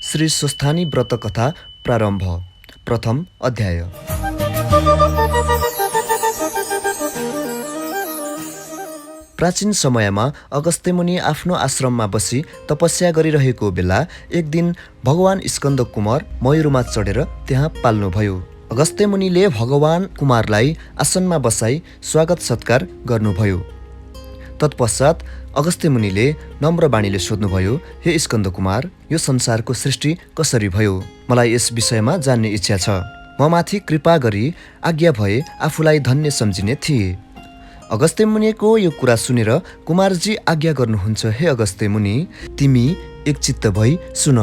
श्री स्वस्थानी व्रत कथा प्रारम्भ। प्रथम अध्याय। प्राचीन समयमा अगस्त्य मुनि आफ्नो आश्रममा बसी तपस्या गरिरहेको बेला एक दिन भगवान स्कन्द कुमार मयूरमा चढेर त्यहाँ पाल्नुभयो। अगस्त्य मुनिले भगवान कुमारलाई आसनमा बसाई स्वागत सत्कार गर्नुभयो। तत्पश्चात अगस्त्य मुनिले नम्र बाणीले सोध्नुभयो, हे स्कन्द कुमार, यो संसारको सृष्टि कसरी भयो? मलाई यस विषयमा जान्ने इच्छा छ। म माथि कृपा गरी आज्ञा भए आफूलाई धन्य सम्झिने थिए। अगस्त्य मुनिको यो कुरा सुनेर कुमारजी आज्ञा गर्नुहुन्छ, हे अगस्त्य मुनि, तिमी एकचित्त भई सुन।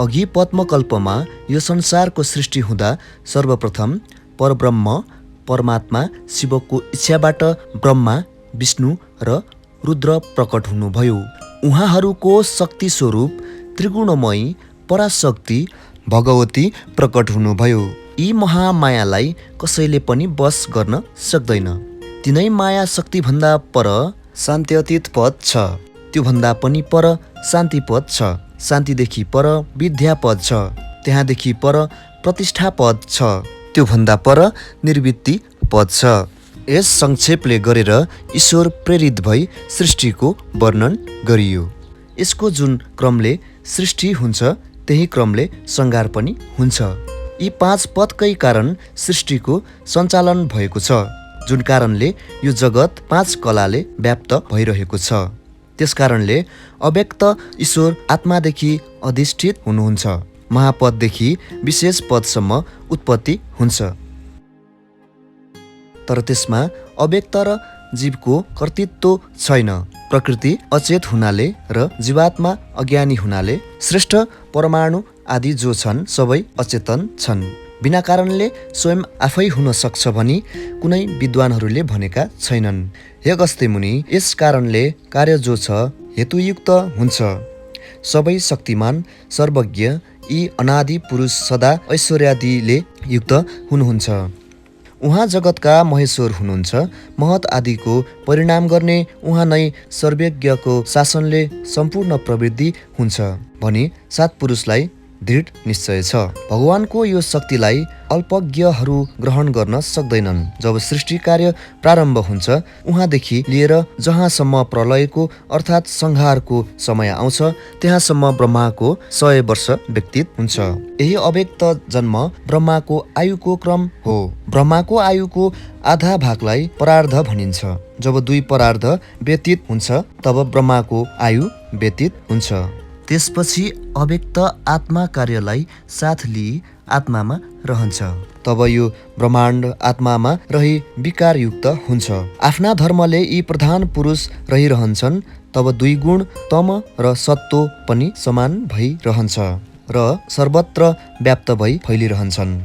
अघि पद्मकल्पमा यो संसारको सृष्टि हुँदा सर्वप्रथम परब्रह्म परमात्मा शिवको इच्छाबाट ब्रह्मा विष्णु र रुद्र प्रकट हुनुभयो। उहाँहरूको शक्ति स्वरूप त्रिगुणमयी पराशक्ति भगवती प्रकट हुनुभयो। यी महामायालाई कसैले पनि वश गर्न सक्दैन। तिनै माया शक्तिभन्दा पर शान्त्यतीत पद छ, त्योभन्दा पनि पर शान्ति पद छ, शान्तिदेखि पर विद्या पद छ, त्यहाँदेखि पर प्रतिष्ठा पद छ, त्योभन्दा पर निर्वृत्ति पद छ। यस संक्षेपले गरेर ईश्वर प्रेरित भई सृष्टिको वर्णन गरियो। यसको जुन क्रमले सृष्टि हुन्छ त्यही क्रमले संहार पनि हुन्छ। यी 5 पदकै कारण सृष्टिको सञ्चालन भएको छ, जुन कारणले यो जगत 5 कलाले व्याप्त भइरहेको छ। त्यसकारणले अव्यक्त ईश्वर आत्मादेखि अधिष्ठित हुनुहुन्छ। महापददेखि विशेष पदसम्म उत्पत्ति हुन्छ, तर त्यसमा अव्यक्त र जीवको कर्तृत्व छैन। प्रकृति अचेत हुनाले र जीवात्मा अज्ञानी हुनाले श्रेष्ठ परमाणु आदि जो छन् सबै अचेतन छन्। बिना कारणले स्वयं आफै हुन सक्छ भनी कुनै विद्वानहरूले भनेका छैनन्। हे अगस्त्य मुनि, यस कारणले कार्य जो छ हेतुयुक्त हुन्छ। सबै शक्तिमान सर्वज्ञ यी अनादि पुरुष सदा ऐश्वर्यादिले युक्त हुनुहुन्छ। उहाँ जगतका महेश्वर हुनुहुन्छ। महत आदिको परिणाम गर्ने उहाँ नै सर्वज्ञको शासनले सम्पूर्ण प्रवृत्ति हुन्छ भनी 7 पुरुषलाई दृढ निश्चय छ। भगवानको यो शक्तिलाई अल्पज्ञहरू ग्रहण गर्न सक्दैनन्। जब सृष्टि कार्य प्रारम्भ हुन्छ उहाँदेखि लिएर जहाँसम्म प्रलयको अर्थात् संहारको समय आउँछ त्यहाँसम्म ब्रह्माको 100 वर्ष व्यतीत हुन्छ। यही अव्यक्त जन्म ब्रह्माको आयुको क्रम हो। ब्रह्माको आयुको आधा भागलाई परार्ध भनिन्छ। जब 2 परार्ध व्यतीत हुन्छ तब ब्रह्माको आयु व्यतीत हुन्छ। त्यसपछि अव्यक्त आत्मा कार्यलाई साथ लिई आत्मामा रहन्छ। तब यो ब्रह्माण्ड आत्मामा रही विकारयुक्त हुन्छ। आफ्ना धर्मले यी प्रधान पुरुष रहिरहन्छन्। तब 2 गुण तम र सत्व पनि समान भइरहन्छ र सर्वत्र व्याप्त भई फैलिरहन्छन्।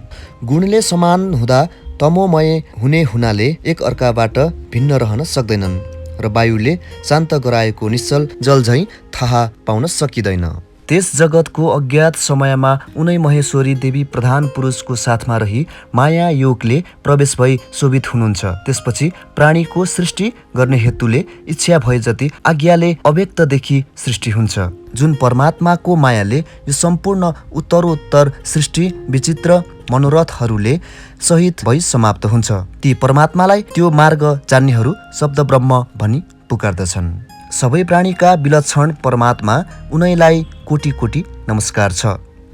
गुणले समान हुँदा तमोमय हुने हुनाले एक अर्काबाट भिन्न रहन सक्दैनन् र वायुले शान्त गराएको निश्चल जल झैँ थाहा पाउन सकिँदैन। त्यस जगतको अज्ञात समयमा उनै महेश्वरी देवी प्रधान पुरुषको साथमा रही माया योगले प्रवेश भई शोभित हुनुहुन्छ। त्यसपछि प्राणीको सृष्टि गर्ने हेतुले इच्छा भए जति आज्ञाले अव्यक्तदेखि सृष्टि हुन्छ। जुन परमात्माको मायाले यो सम्पूर्ण उत्तरोत्तर सृष्टि विचित्र मनोरथहरूले सहित भई समाप्त हुन्छ। ती परमात्मालाई त्यो मार्ग जान्नेहरू शब्द ब्रह्म भनी पुकार्दछन्। सबै प्राणीका विलक्षण परमात्मा उनैलाई कोटि कोटि नमस्कार छ।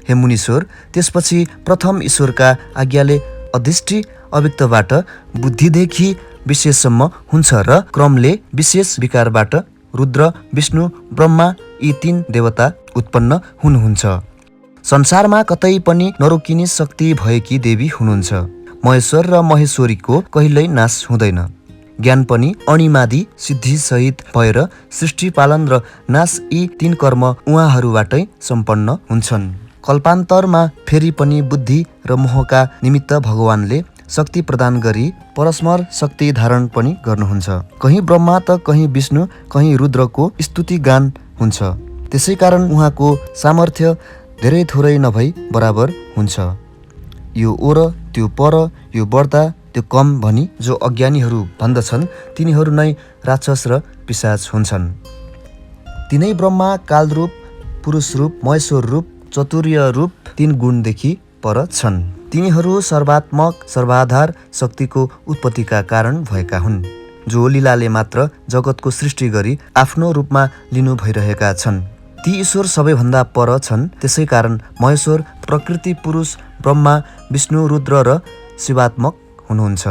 हे मुनीश्वर, त्यसपछि प्रथम ईश्वरका आज्ञाले अधिष्ठि अव्यक्तबाट बुद्धिदेखि विशेषसम्म हुन्छ र क्रमले विशेष विकारबाट रुद्र विष्णु ब्रह्मा यी 3 देवता उत्पन्न हुनुहुन्छ। संसारमा कतै पनि नरोकिने शक्ति भएकी देवी हुनुहुन्छ। महेश्वर र महेश्वरीको कहिल्यै नाश हुँदैन। ज्ञान पनि अणिमादि सिद्धि सहित भएर सृष्टि पालन र नाश यी 3 कर्म उहाँहरूबाटै सम्पन्न हुन्छन्। कल्पान्तरमा फेरि पनि बुद्धि र मोहका निमित्त भगवानले शक्ति प्रदान गरी परस्पर शक्ति धारण पनि गर्नुहुन्छ। कहीँ ब्रह्मा त कहीँ विष्णु कहीँ रुद्रको स्तुति गान हुन्छ। त्यसै कारण उहाँको सामर्थ्य धेरै थोरै नभई बराबर हुन्छ। यो ओर त्यो पर, यो बढ्दा त्यो कम भनी जो अज्ञानीहरू भन्दछन् तिनीहरू नै राक्षस र पिशाच हुन्छन्। तिनै ब्रह्मा कालरूप पुरुष रूप महेश्वर रूप चतुर्य रूप 3 गुणदेखि पर छन्। तिनीहरू सर्वात्मक सर्वाधार शक्तिको उत्पत्तिका कारण भएका हुन्, जो लीलाले मात्र जगतको सृष्टि गरी आफ्नो रूपमा लिनु भइरहेका छन्। ती ईश्वर सबैभन्दा पर छन्। त्यसै कारण महेश्वर, प्रकृति, पुरुष, ब्रह्मा, विष्णु, रुद्र र शिवात्मक हुनुहुन्छ।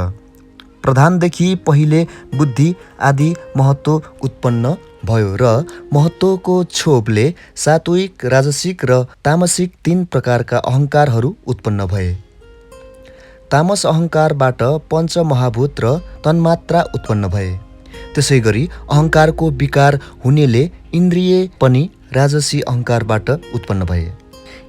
प्रधानदेखि पहिले बुद्धि आदि महत्त्व उत्पन्न भयो र महत्त्वको छोपले सात्विक, राजसिक र तामसिक 3 प्रकारका अहङ्कारहरू उत्पन्न भए। तामस अहङ्कारबाट पञ्चमहाभूत र तन्मात्रा उत्पन्न भए। त्यसै गरी अहङ्कारको विकार हुनेले इन्द्रिय पनि राजसी अहङ्कारबाट उत्पन्न भए।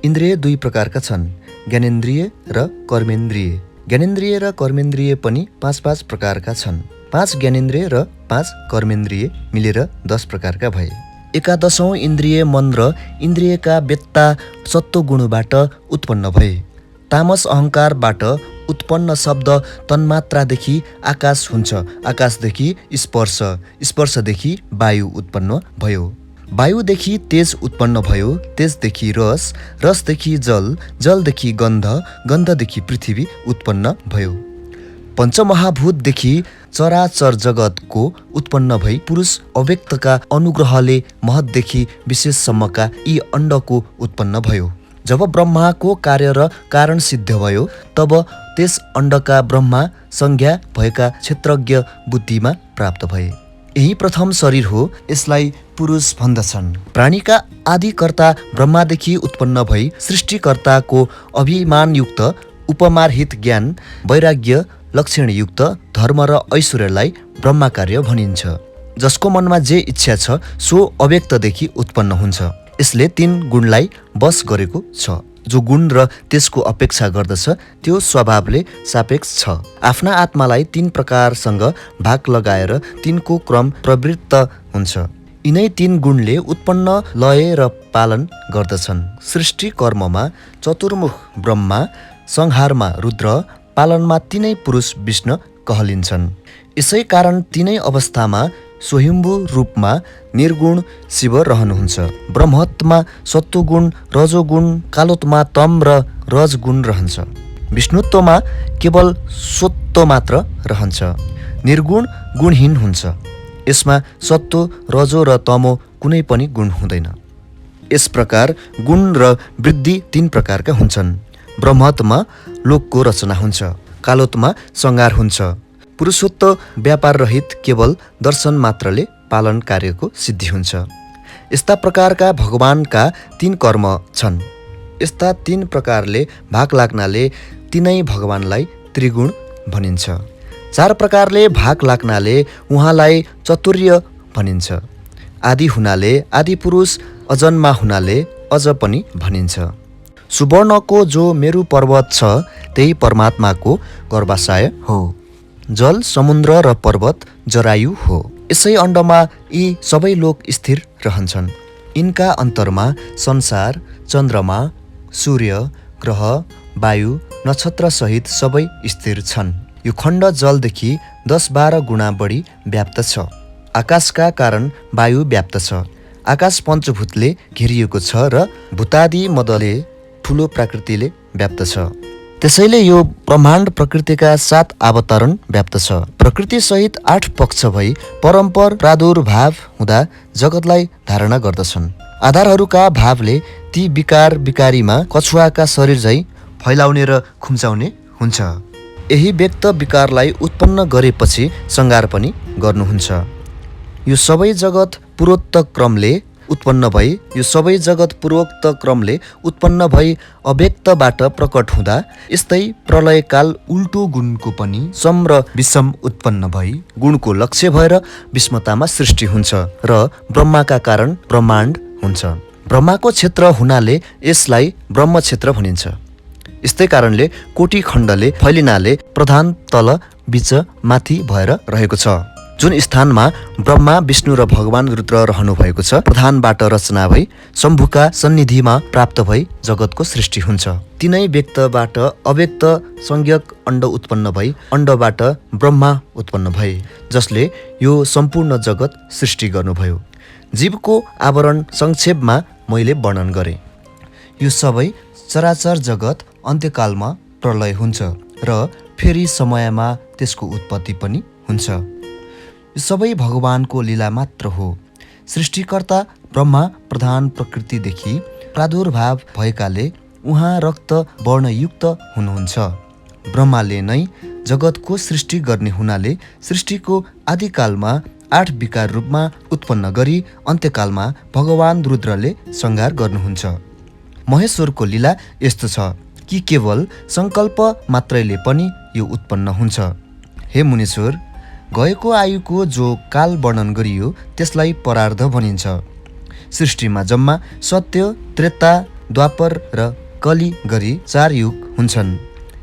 इन्द्रिय 2 प्रकारका छन्, ज्ञानेन्द्रिय र कर्मेन्द्रिय। ज्ञानेन्द्रिय र कर्मेन्द्रिय पनि 5-5 प्रकारका छन्। 5 ज्ञानेन्द्रिय र 5 कर्मेन्द्रिय मिलेर 10 प्रकारका भए। एकादशौं इन्द्रिय मन र इन्द्रियका वेत्ता सत्वगुणबाट उत्पन्न भए। तामस अहङ्कारबाट उत्पन्न शब्द तन्मात्रादेखि आकाश हुन्छ, आकाशदेखि स्पर्श, स्पर्शदेखि वायु उत्पन्न भयो, वायुदेखि तेज उत्पन्न भयो, तेजदेखि रस, रसदेखि जल, जलदेखि गन्ध, गन्धदेखि पृथ्वी उत्पन्न भयो। पञ्चमहाभूतदेखि चराचर जगतको उत्पन्न भई पुरुष अव्यक्तका अनुग्रहले महतदेखि विशेषसम्मका यी अण्डको उत्पन्न भयो। जब ब्रह्माको कार्य र कारण सिद्ध भयो, तब त्यस अण्डका ब्रह्मा संज्ञा भएका क्षेत्रज्ञ बुद्धिमा प्राप्त भए। यही प्रथम शरीर हो, यसलाई पुरुष भन्दछन्। प्राणीका आदिकर्ता ब्रह्मादेखि उत्पन्न भई सृष्टिकर्ताको अभिमानयुक्त उपमारहित ज्ञान, वैराग्य, लक्षणयुक्त धर्म र ऐश्वर्यलाई ब्रह्मा कार्य भनिन्छ। जसको मनमा जे इच्छा छ सो अव्यक्तदेखि उत्पन्न हुन्छ। यसले 3 गुणलाई वश गरेको छ। जो गुण र त्यसको अपेक्षा गर्दछ त्यो स्वभावले सापेक्ष छ। आफ्ना आत्मालाई 3 प्रकारसँग भाग लगाएर 3 को क्रम प्रवृत्त हुन्छ। यिनै 3 गुणले उत्पन्न, लय र पालन गर्दछन्। सृष्टि कर्ममा चतुर्मुख ब्रह्मा, संहारमा रुद्र, पालनमा 3 पुरुष विष्णु कहलिन्छन्। यसै कारण 3 अवस्थामा स्वयम्भू रूपमा निर्गुण शिव रहनुहुन्छ। ब्रह्मत्वमा सत्वगुण, रजोगुण, कालोत्वमा तम र रजगुण रहन्छ। विष्णुत्वमा केवल सत्व मात्र रहन्छ। निर्गुण गुणहीन हुन्छ। यसमा सत्व, रजो र तमो कुनै पनि गुण हुँदैन। यस प्रकार गुण र वृद्धि 3 प्रकारका हुन्छन्। ब्रह्मत्वमा लोकको रचना हुन्छ, कालोत्वमा संहार हुन्छ, पुरुषोत्व व्यापार रहित केवल दर्शन मात्रले पालन कार्यको सिद्धि हुन्छ। यस्ता प्रकारका भगवानका 3 कर्म छन्। यस्ता 3 प्रकारले भाग लाग्नाले तिनै भगवानलाई त्रिगुण भनिन्छ। 4 प्रकारले भाग लाग्नाले उहाँलाई चतुर्य भनिन्छ। आदि हुनाले आदि पुरुष, अजन्मा हुनाले अज पनि भनिन्छ। सुवर्णको जो मेरु पर्वत छ त्यही परमात्माको गर्भाशय हो। जल, समुद्र र पर्वत जरायु हो। यसै अण्डमा यी सबै लोक स्थिर रहन्छन्। यिनका अन्तरमा संसार, चन्द्रमा, सूर्य, ग्रह, वायु, नक्षत्र सहित सबै स्थिर छन्। यो खण्ड जलदेखि 10-12 गुणा बढी व्याप्त छ। आकाशका कारण वायु व्याप्त छ। आकाश पञ्चभूतले घेरिएको छ र भूतादि मदले ठुलो प्रकृतिले व्याप्त छ। त्यसैले यो ब्रह्माण्ड प्रकृतिका 7 अवतरण व्याप्त छ। प्रकृति सहित 8 पक्ष भई परम्पर प्रादुर्भाव हुँदा जगतलाई धारणा गर्दछन्। आधारहरूका भावले ती विकार विकारीमा कछुवाका शरीर झै फैलाउने र खुम्चाउने हुन्छ। यही व्यक्त विकारलाई उत्पन्न गरेपछि संहार पनि गर्नुहुन्छ। यो सबै जगत पूर्वोक्त क्रमले उत्पन्न भई उत्पन्न भई अव्यक्तबाट प्रकट हुँदा यस्तै प्रलयकाल उल्टो गुणको पनि सम र विषम उत्पन्न भई गुणको लक्ष्य भएर विषमतामा सृष्टि हुन्छ र ब्रह्माका कारण ब्रह्माण्ड हुन्छ। ब्रह्माको क्षेत्र हुनाले यसलाई ब्रह्म क्षेत्र भनिन्छ। यस्तै कारणले कोटी खण्डले फैलिनाले प्रधान तल बीच माथि भएर रहेको छ। जुन स्थानमा ब्रह्मा, विष्णु र भगवान रुद्र रहनु भएको छ, प्रधानबाट रचना भई शम्भुका सन्निधिमा प्राप्त भई जगतको सृष्टि हुन्छ। तिनै व्यक्तबाट अव्यक्त संज्ञक अण्ड उत्पन्न भई अण्डबाट ब्रह्मा उत्पन्न भए, जसले यो सम्पूर्ण जगत सृष्टि गर्नुभयो। जीवको आवरण संक्षेपमा मैले वर्णन गरेँ। यो सबै चराचर जगत अन्त्यकालमा प्रलय हुन्छ र फेरि समयमा त्यसको उत्पत्ति पनि हुन्छ। यो सबै भगवानको लीला मात्र हो। सृष्टिकर्ता ब्रह्मा प्रधान प्रकृतिदेखि प्रादुर्भाव भएकाले उहाँ रक्त वर्णयुक्त हुनुहुन्छ। ब्रह्माले नै जगतको सृष्टि गर्ने हुनाले सृष्टिको आदिकालमा 8 विकार रूपमा उत्पन्न गरी अन्त्यकालमा भगवान रुद्रले संहार गर्नुहुन्छ। महेश्वरको लीला यस्तो छ कि केवल सङ्कल्प मात्रैले पनि यो उत्पन्न हुन्छ। हे मुनीश्वर, गएको आयुको जो काल वर्णन गरियो त्यसलाई परार्ध भनिन्छ। सृष्टिमा जम्मा सत्य, त्रेता, द्वापर र कली गरी 4 युग हुन्छन्।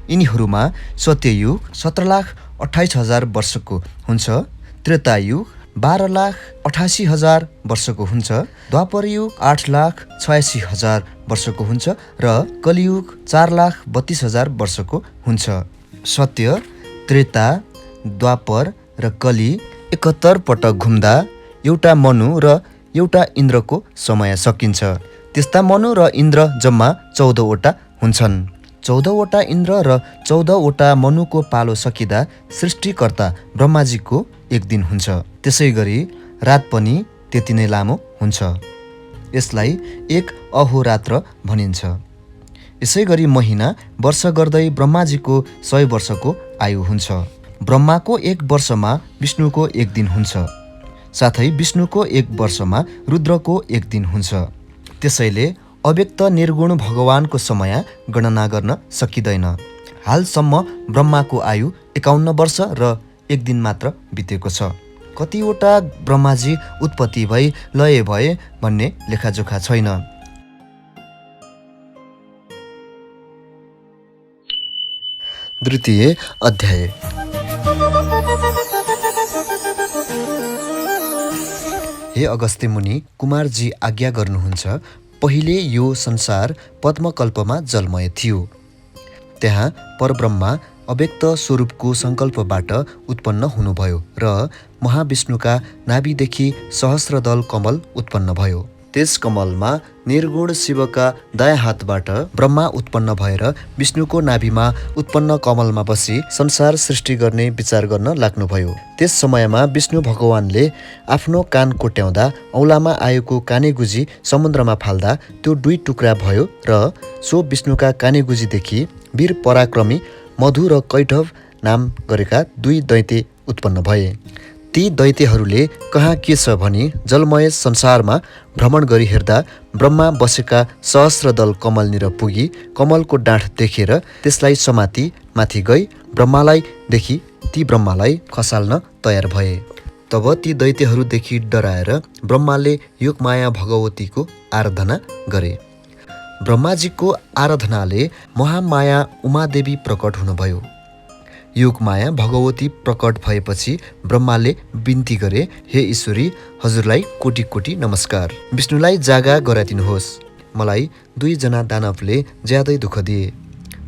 यिनीहरूमा सत्ययुग 17,28,000 वर्षको हुन्छ, त्रेतायुग 12,88,000 वर्षको हुन्छ, द्वापरयुग 8,86,000 वर्षको हुन्छ र कलियुग 4,32,000 वर्षको हुन्छ। सत्य, त्रेता, द्वापर र कली 71 पटक घुम्दा एउटा मनु र एउटा इन्द्रको समय सकिन्छ। त्यस्ता मनु र इन्द्र जम्मा 14 वटा हुन्छन्। 14 वटा इन्द्र र 14 वटा मनुको पालो सकिँदा सृष्टिकर्ता ब्रह्माजीको एक दिन हुन्छ। त्यसै गरी रात पनि त्यति नै लामो हुन्छ। यसलाई एक अहोरात्र भनिन्छ। यसै गरी महिना वर्ष गर्दै ब्रह्माजीको 100 वर्षको आयु हुन्छ। ब्रह्माको 1 वर्षमा विष्णुको 1 दिन हुन्छ। साथै विष्णुको 1 वर्षमा रुद्रको 1 दिन हुन्छ। त्यसैले अव्यक्त निर्गुण भगवानको समय गणना गर्न सकिँदैन। हालसम्म ब्रह्माको आयु 51 वर्ष र 1 दिन मात्र बितेको छ। कतिवटा ब्रह्माजी उत्पत्ति भई लय भए भन्ने लेखाजोखा छैन। द्वितीय अध्याय। हे अगस्त्य मुनि, कुमारजी आज्ञा गर्नुहुन्छ। पहिले यो संसार पद्मकल्पमा जलमय थियो। त्यहाँ परब्रह्मा अव्यक्त स्वरूपको सङ्कल्पबाट उत्पन्न हुनुभयो र महाविष्णुका नाभिदेखि सहस्रदल कमल उत्पन्न भयो। त्यस कमलमा निर्गुण शिवका दायाँ हातबाट ब्रह्मा उत्पन्न भएर विष्णुको नाभिमा उत्पन्न कमलमा बसी संसार सृष्टि गर्ने विचार गर्न लाग्नुभयो। त्यस समयमा विष्णु भगवानले आफ्नो कान कोट्याउँदा औँलामा आएको कानेगुजी समुद्रमा फाल्दा त्यो 2 टुक्रा भयो र सो विष्णुका कानेगुजीदेखि वीर पराक्रमी मधु र कैटभ नाम गरेका 2 दैत्य उत्पन्न भए। ती दैत्यहरूले कहाँ के छ भनी जलमय संसारमा भ्रमण गरी हेर्दा ब्रह्मा बसेका सहस्रदल कमलनिर पुगी कमलको डाँठ देखेर त्यसलाई समाती माथि गई ब्रह्मालाई देखि ती ब्रह्मालाई खसाल्न तयार भए। तब ती दैत्यहरूदेखि डराएर ब्रह्माले योगमाया भगवतीको आराधना गरे। ब्रह्माजीको आराधनाले महामाया उमादेवी प्रकट हुनुभयो। योगमाया भगवती प्रकट भएपछि ब्रह्माले बिन्ती गरे, हे ईश्वरी, हजुरलाई कोटी कोटी नमस्कार। विष्णुलाई जागा गराइदिनुहोस्। मलाई 2 जना दानवले ज्यादै दुःख दिए।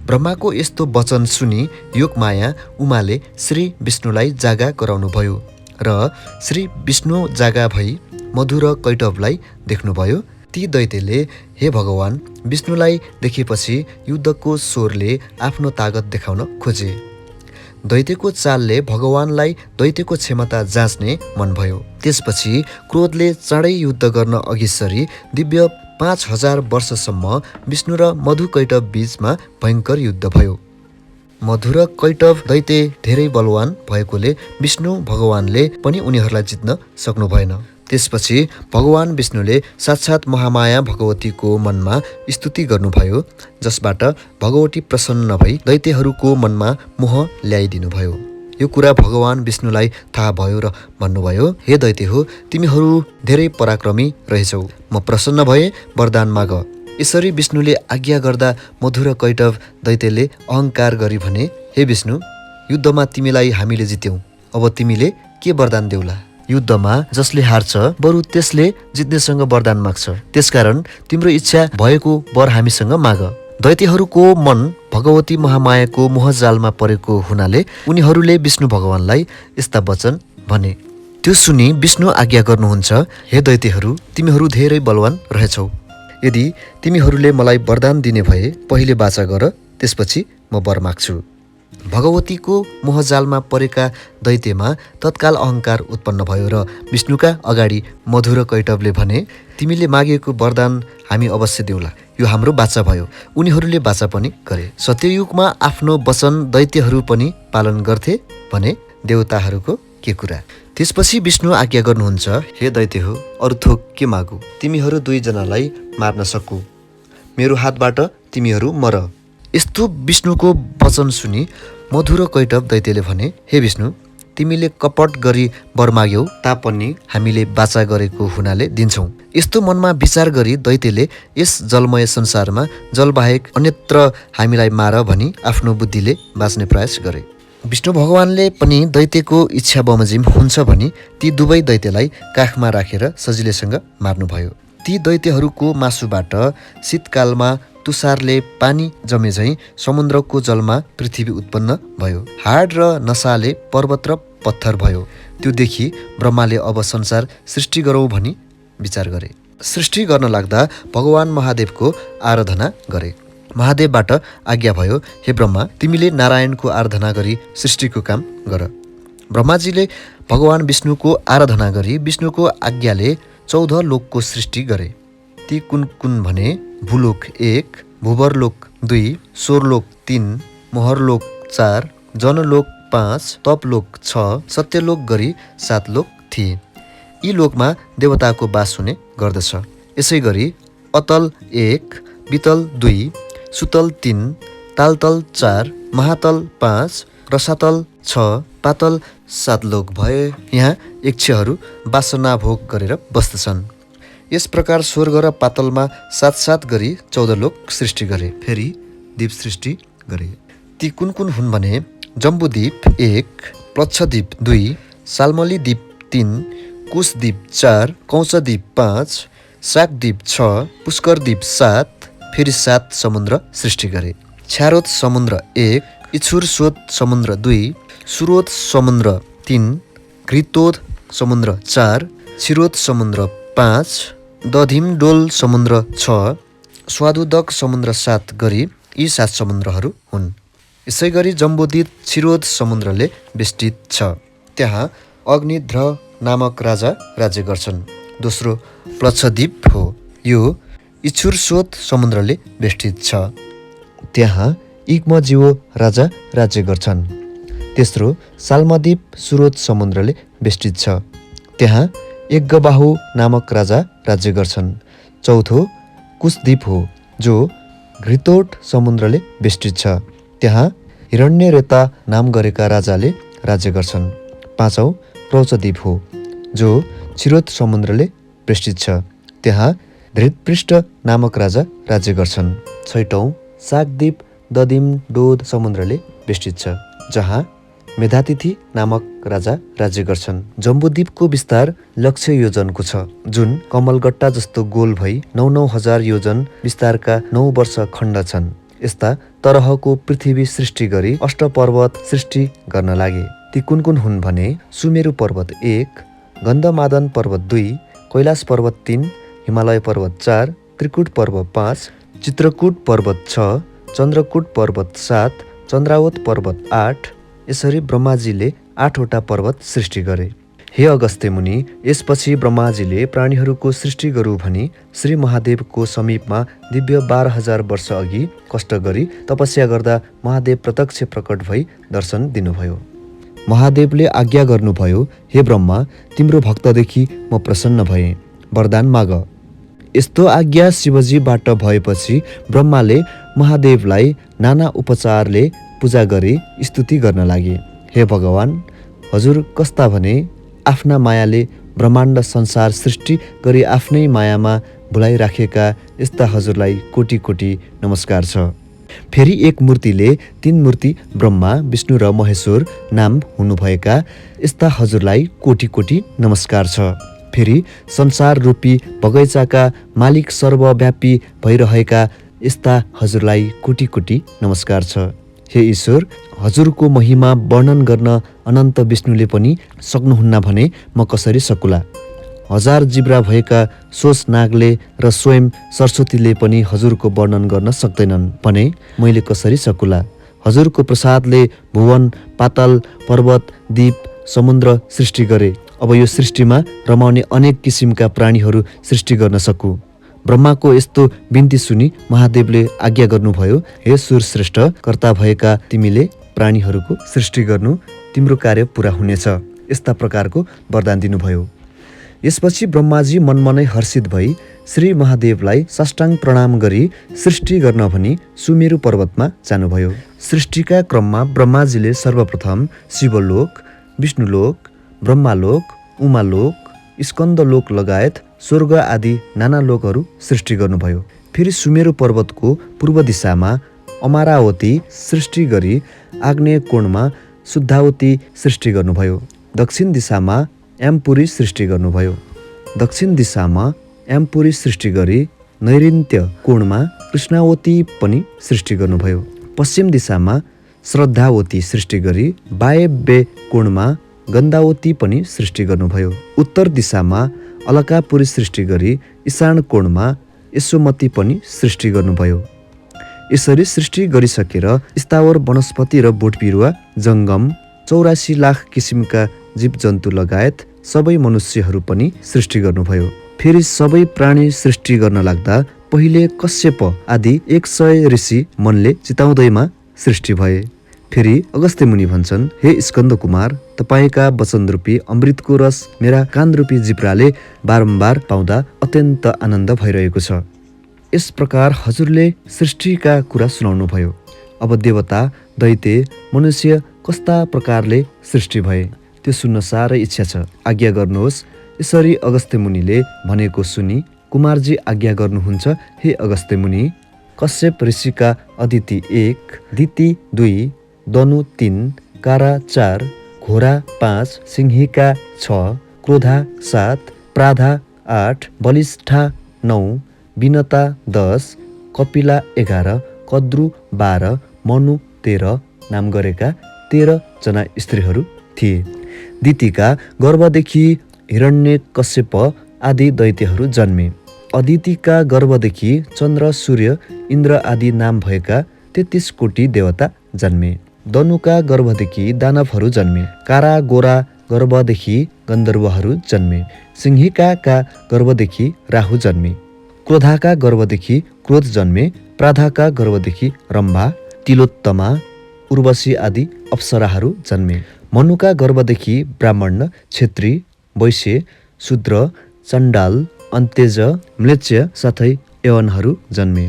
ब्रह्माको यस्तो वचन सुनि योगमाया उमाले श्री विष्णुलाई जागा गराउनुभयो र श्री विष्णु जागा भई मधु र कैटभलाई देख्नुभयो। ती दैत्यले हे भगवान, विष्णुलाई देखेपछि युद्धको स्वरले आफ्नो तागत देखाउन खोजे। दैत्यको चालले भगवानलाई दैत्यको क्षमता जाँच्ने मन भयो। त्यसपछि क्रोधले चाँडै युद्ध गर्न अघि सरी दिव्य 5000 वर्षसम्म विष्णु र मधु कैटभ बीचमा भयङ्कर युद्ध भयो। मधु र कैटभ दैत्य धेरै बलवान भएकोले विष्णु भगवानले पनि उनीहरूलाई जित्न सक्नु भएन। त्यसपछि भगवान विष्णुले साक्षात् महामाया भगवतीको मनमा स्तुति गर्नुभयो, जसबाट भगवती प्रसन्न नभई दैत्यहरूको मनमा मोह ल्याइदिनुभयो। यो कुरा भगवान विष्णुलाई थाहा भयो र भन्नुभयो, हे दैत्य हो, तिमीहरू धेरै पराक्रमी रहेछौ। म प्रसन्न भए वरदान माग। यसरी विष्णुले आज्ञा गर्दा मधु र कैटभ दैत्यले अहङ्कार गरी भने, हे विष्णु, युद्धमा तिमीलाई हामीले जित्यौँ। अब तिमीले के वरदान देउला? युद्धमा जसले हार्छ बरु त्यसले जित्नेसँग वरदान माग्छ। त्यसकारण तिम्रो इच्छा भएको वर हामीसँग माग। दैत्यहरूको मन भगवती महामायाको मोहजालमा परेको हुनाले उनीहरूले विष्णु भगवानलाई यस्ता वचन भने। त्यो सुनि विष्णु आज्ञा गर्नुहुन्छ, हे दैत्यहरू, तिमीहरू धेरै बलवान रहेछौ। यदि तिमीहरूले मलाई वरदान दिने भए पहिले वाचा गर, त्यसपछि म वर माग्छु। भगवतीको मोहजालमा परेका दैत्यमा तत्काल अहङ्कार उत्पन्न भयो र विष्णुका अगाडि मधुर कैटवले भने, तिमीले मागेको वरदान हामी अवश्य देऊला। यो हाम्रो बाचा भयो। उनीहरूले बाचा पनि गरे। सत्ययुगमा आफ्नो वचन दैत्यहरू पनि पालन गर्थे भने देवताहरूको के कुरा। त्यसपछि विष्णु आज्ञा गर्नुहुन्छ, हे दैत्य हो, अरू थोक के मागु, तिमीहरू दुईजनालाई मार्न सकु, मेरो हातबाट तिमीहरू मर। यस्तो विष्णुको वचन सुनि मधुर कैटव दैत्यले भने, हे विष्णु, तिमीले कपट गरी वर माग्यौ तापनि हामीले बाचा गरेको हुनाले दिन्छौँ। यस्तो मनमा विचार गरी दैत्यले यस जलमय संसारमा जलबाहेक अन्यत्र हामीलाई मार भनी आफ्नो बुद्धिले बाँच्ने प्रयास गरे। विष्णु भगवानले पनि दैत्यको इच्छा बमोजिम हुन्छ भनी ती दुवै दैत्यलाई काखमा राखेर सजिलैसँग मार्नुभयो। ती दैत्यहरूको मासुबाट शीतकालमा तुषारले पानी जमे झैँ समुद्रको जलमा पृथ्वी उत्पन्न भयो। हाड र नसाले पर्वत र पत्थर भयो। त्यो देखि ब्रह्माले अब संसार सृष्टि गरौँ भनी विचार गरे। सृष्टि गर्न लाग्दा भगवान महादेवको आराधना गरे। महादेवबाट आज्ञा भयो, हे ब्रह्मा, तिमीले नारायणको आराधना गरी सृष्टिको काम गर। ब्रह्माजीले भगवान विष्णुको आराधना गरी विष्णुको आज्ञाले 14 लोकको सृष्टि गरे। ती कुन कुन भने, भूलोक 1, भूवरलोक 2, स्वर्लोक 3, मोहरलोक 4, जनलोक 5, तपलोक 6, सत्यलोक गरी 7 लोक थिए। यी लोकमा देवताको बास हुने गर्दछ। यसै गरी अतल 1, वितल 2, सुतल 3, तालतल 4, महातल 5, रसातल 6, पातल 7 लोक भए। यहाँ यक्षहरू वासना भोग गरेर बस्दछन्। यस प्रकार स्वर्ग र पातलमा 7-7 गरी 14 लोक सृष्टि गरे। फेरि द्वीप सृष्टि गरे। ती कुन कुन हुन् भने, जम्बुद्वीप 1, प्लक्षद्वीप 2, साल्मली द्वीप 3, कुशद्वीप 4, कौशद्वीप 5, शाकद्वीप 6, पुष्करद्वीप 7, फेरि 7 समुद्र सृष्टि गरे। छ्यारोत समुद्र 1, इच्छुरस्रोत समुद्र 2, सुरोत समुद्र 3, घृतोद समुद्र 4, छिरोत समुद्र 5, दधिमडोल समुद्र 6, स्वादुदक समुद्र 7 गरी यी 7 समुद्रहरू हुन्। यसै गरी जम्बुद्वीप छिरोद समुद्रले बेष्टित छ। त्यहाँ अग्निध्र नामक राजा राज्य गर्छन्। दोस्रो प्लक्षद्वीप हो। यो इच्छुरस्रोत समुद्रले बेष्टित छ। त्यहाँ इग्मजिओ राजा राज्य गर्छन्। तेस्रो साल्मद्वीप सुरोत समुद्रले बेष्टित छ। त्यहाँ यज्ञबाहु नामक राजा राज्य गर्छन्। चौथो कुशद्वीप हो, जो घृतोट समुद्रले बेष्टित छ। त्यहाँ हिरण्यरेता नाम गरेका राजाले राज्य गर्छन्। पाँचौँ क्रौचद्वीप हो, जो छिरोत समुद्रले बेष्टित छ। त्यहाँ धृतपृष्ठ नामक राजा राज्य गर्छन्। छैटौँ शाकद्वीप दधिमडोद समुद्रले बेष्टित छ, जहाँ मेधातिथि नामक राजा राज्य गर्छन्। जम्बुद्वीपको विस्तार 1,00,000 योजनको छ, जुन कमलगट्टा जस्तो गोल भई 9,000 हजार योजन विस्तारका 9 वर्ष खण्ड छन्। यस्ता तरहको पृथ्वी सृष्टि गरी अष्टपर्वत सृष्टि गर्न लागे। ती कुन कुन हुन् भने, सुमेरु पर्वत 1, गन्धमादन पर्वत 2, कैलाश पर्वत 3, हिमालय पर्वत 4, त्रिकुट पर्वत 5, चित्रकूट पर्वत 6, चन्द्रकूट पर्वत 7, चन्द्रावत पर्वत 8। यसरी ब्रह्माजीले 8 वटा पर्वत सृष्टि गरे। हे अगस्त्य मुनि, यसपछि ब्रह्माजीले प्राणीहरूको सृष्टि गरू भनी श्री महादेवको समीपमा दिव्य 12,000 वर्ष अघि कष्ट गरी तपस्या गर्दा महादेव प्रत्यक्ष प्रकट भई दर्शन दिनुभयो। महादेवले आज्ञा गर्नुभयो, हे ब्रह्मा, तिम्रो भक्तदेखि म प्रसन्न भएँ, वरदान माग। यस्तो आज्ञा शिवजीबाट भएपछि ब्रह्माले महादेवलाई नाना उपचारले पूजा गरी स्तुति गर्न लागे। हे भगवान, हजुर कस्ता भने आफ्ना मायाले ब्रह्माण्ड संसार सृष्टि गरी आफ्नै मायामा भुलाइराखेका यस्ता हजुरलाई कोटी कोटी नमस्कार छ। फेरि एक मूर्तिले 3 मूर्ति ब्रह्मा, विष्णु र महेश्वर नाम हुनुभएका यस्ता हजुरलाई कोटी कोटी नमस्कार छ। फेरि संसार रूपी बगैँचाका मालिक सर्वव्यापी भइरहेका यस्ता हजुरलाई कोटी कोटी नमस्कार छ। हे ईश्वर, हजुरको महिमा वर्णन गर्न अनन्त विष्णुले पनि सक्नुहुन्न भने म कसरी सकुला। 1000 जिब्रा भएका सोच नागले र स्वयं सरस्वतीले पनि हजुरको वर्णन गर्न सक्दैनन् भने मैले कसरी सकुला। हजुरको प्रसादले भुवन, पाताल, पर्वत, द्वीप, समुद्र सृष्टि गरे। अब यो सृष्टिमा रमाउने अनेक किसिमका प्राणीहरू सृष्टि गर्न सकु। ब्रह्माको यस्तो बिन्ती सुनि महादेवले आज्ञा गर्नुभयो, हे सुरश्रेष्ठ कर्ता भएका तिमीले प्राणीहरूको सृष्टि गर्नु तिम्रो कार्य पुरा हुनेछ। यस्ता प्रकारको वरदान दिनुभयो। यसपछि ब्रह्माजी मनमनै हर्षित भई श्री महादेवलाई साष्टाङ्ग प्रणाम गरी सृष्टि गर्न भनी सुमेरु पर्वतमा जानुभयो। सृष्टिका क्रममा ब्रह्माजीले सर्वप्रथम शिवलोक, विष्णुलोक, ब्रह्मालोक, उमालोक, स्कन्दलोक लगायत स्वर्ग आदि नाना लोकहरू सृष्टि गर्नुभयो। फेरि सुमेरु पर्वतको पूर्व दिशामा अमरावती सृष्टि गरी आग्नेय कोणमा शुद्धावती सृष्टि गर्नुभयो। दक्षिण दिशामा यामपुरी सृष्टि गर्नुभयो। दक्षिण दिशामा यामपुरी सृष्टि गरी नैऋत्य कोणमा कृष्णावती पनि सृष्टि गर्नुभयो। पश्चिम दिशामा श्रद्धावती सृष्टि गरी वायव्य कोणमा गन्धावती पनि सृष्टि गर्नुभयो। उत्तर दिशामा अलकापुरी सृष्टि गरी ईशान कोणमा यशोमती पनि सृष्टि गर्नुभयो। यसरी सृष्टि गरिसकेर स्थावर वनस्पति र बोटबिरुवा, जङ्गम, 84 लाख किसिमका जीवजन्तु लगायत सबै मनुष्यहरू पनि सृष्टि गर्नुभयो। फेरि सबै प्राणी सृष्टि गर्न लाग्दा पहिले कश्यप आदि 100 ऋषि मनले चिताउँदैमा सृष्टि भए। फेरि अगस्त्य मुनि भन्छन्, हे स्कन्द कुमार, तपाईँका वचनरूपी अमृतको रस मेरा कानरूपी जिब्राले बारम्बार पाउँदा अत्यन्त आनन्द भइरहेको छ। यस प्रकार हजुरले सृष्टिका कुरा सुनाउनु भयो। अब देवता, दैत्य, मनुष्य कस्ता प्रकारले सृष्टि भए त्यो सुन्न साह्रै इच्छा छ, आज्ञा गर्नुहोस्। यसरी अगस्त्य मुनिले भनेको सुनि कुमारजी आज्ञा गर्नुहुन्छ, हे अगस्त्य मुनि, कश्यप ऋषिका अदिति 1, दिति 2, दनु 3, कारा 4, घोरा 5, सिंहिका 6, क्रोधा 7, प्राधा 8, बलिष्ठा 9, विनता 10, कपिला 11, कद्रु 12, मनु 13 नाम गरेका 13 जना स्त्रीहरू थिए। दितिका गर्भदेखि हिरण्यकश्यप आदि दैत्यहरू जन्मे। अदितिका गर्भदेखि चन्द्र, सूर्य, इन्द्र आदि नाम भएका 33 कोटी देवता जन्मे। दनुका गर्भदेखि दानवहरू जन्मे। कारा गोरा गर्भदेखि गन्धर्वहरू जन्मे। सिंहिकाका गर्भदेखि राहु जन्मे। क्रोधाका गर्भदेखि क्रोध जन्मे। प्राधाका गर्भदेखि रम्भा, तिलोत्तमा, उर्वशी आदि अप्सराहरू जन्मे। मनुका गर्भदेखि ब्राह्मण, क्षेत्री, वैश्य, शूद्र, चण्डाल, अन्त्यज, म्लेच्छ साथै यवनहरू जन्मे।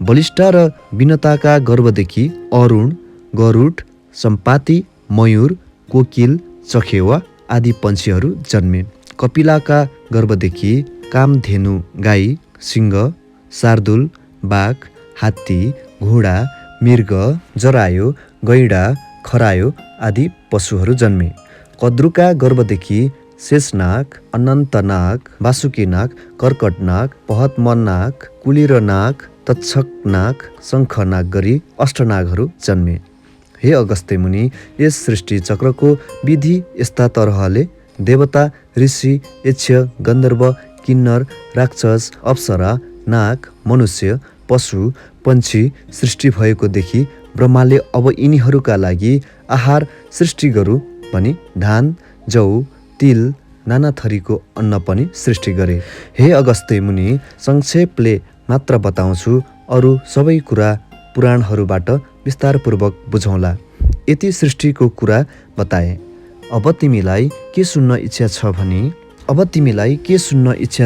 बलिष्ठ र विनताका गर्भदेखि अरुण, गरुड, सम्पाती, मयूर, कोकिल, चखेवा आदि पन्छीहरू जन्मे। कपिलाका गर्भदेखि कामधेनु गाई, सिंह, शार्दुल, बाघ, हात्ती, घोडा, मृग, जरायो, गैडा, खरायो आदि पशुहरू जन्मे। कद्रुका गर्भदेखि शेषनाग, अनन्तनाग, वासुकीनाग, कर्कटनाग, पहत्मनाग, कुलिरनाग, तक्षकनाग, शङ्खनाग गरी अष्टनागहरू जन्मे। हे अगस्त्य मुनि, यस सृष्टि चक्रको विधि यस्ता तरहले देवता, ऋषि, यक्ष, गन्धर्व, किन्नर, राक्षस, अप्सरा, नाग, मनुष्य, पशु, पन्छी सृष्टि भएको देखि ब्रह्माले अब यिनीहरूका लागि आहार सृष्टि गरू भनी धान, जौ, तिल, नाना थरीको अन्न पनि सृष्टि गरे। हे अगस्त्य मुनि, संक्षेपले मात्र बताउँछु, अरू सबै कुरा पुराणहरूबाट विस्तारपूर्वक बुझौँला। यति सृष्टिको कुरा बताए। अब तिमीलाई के सुन्न इच्छा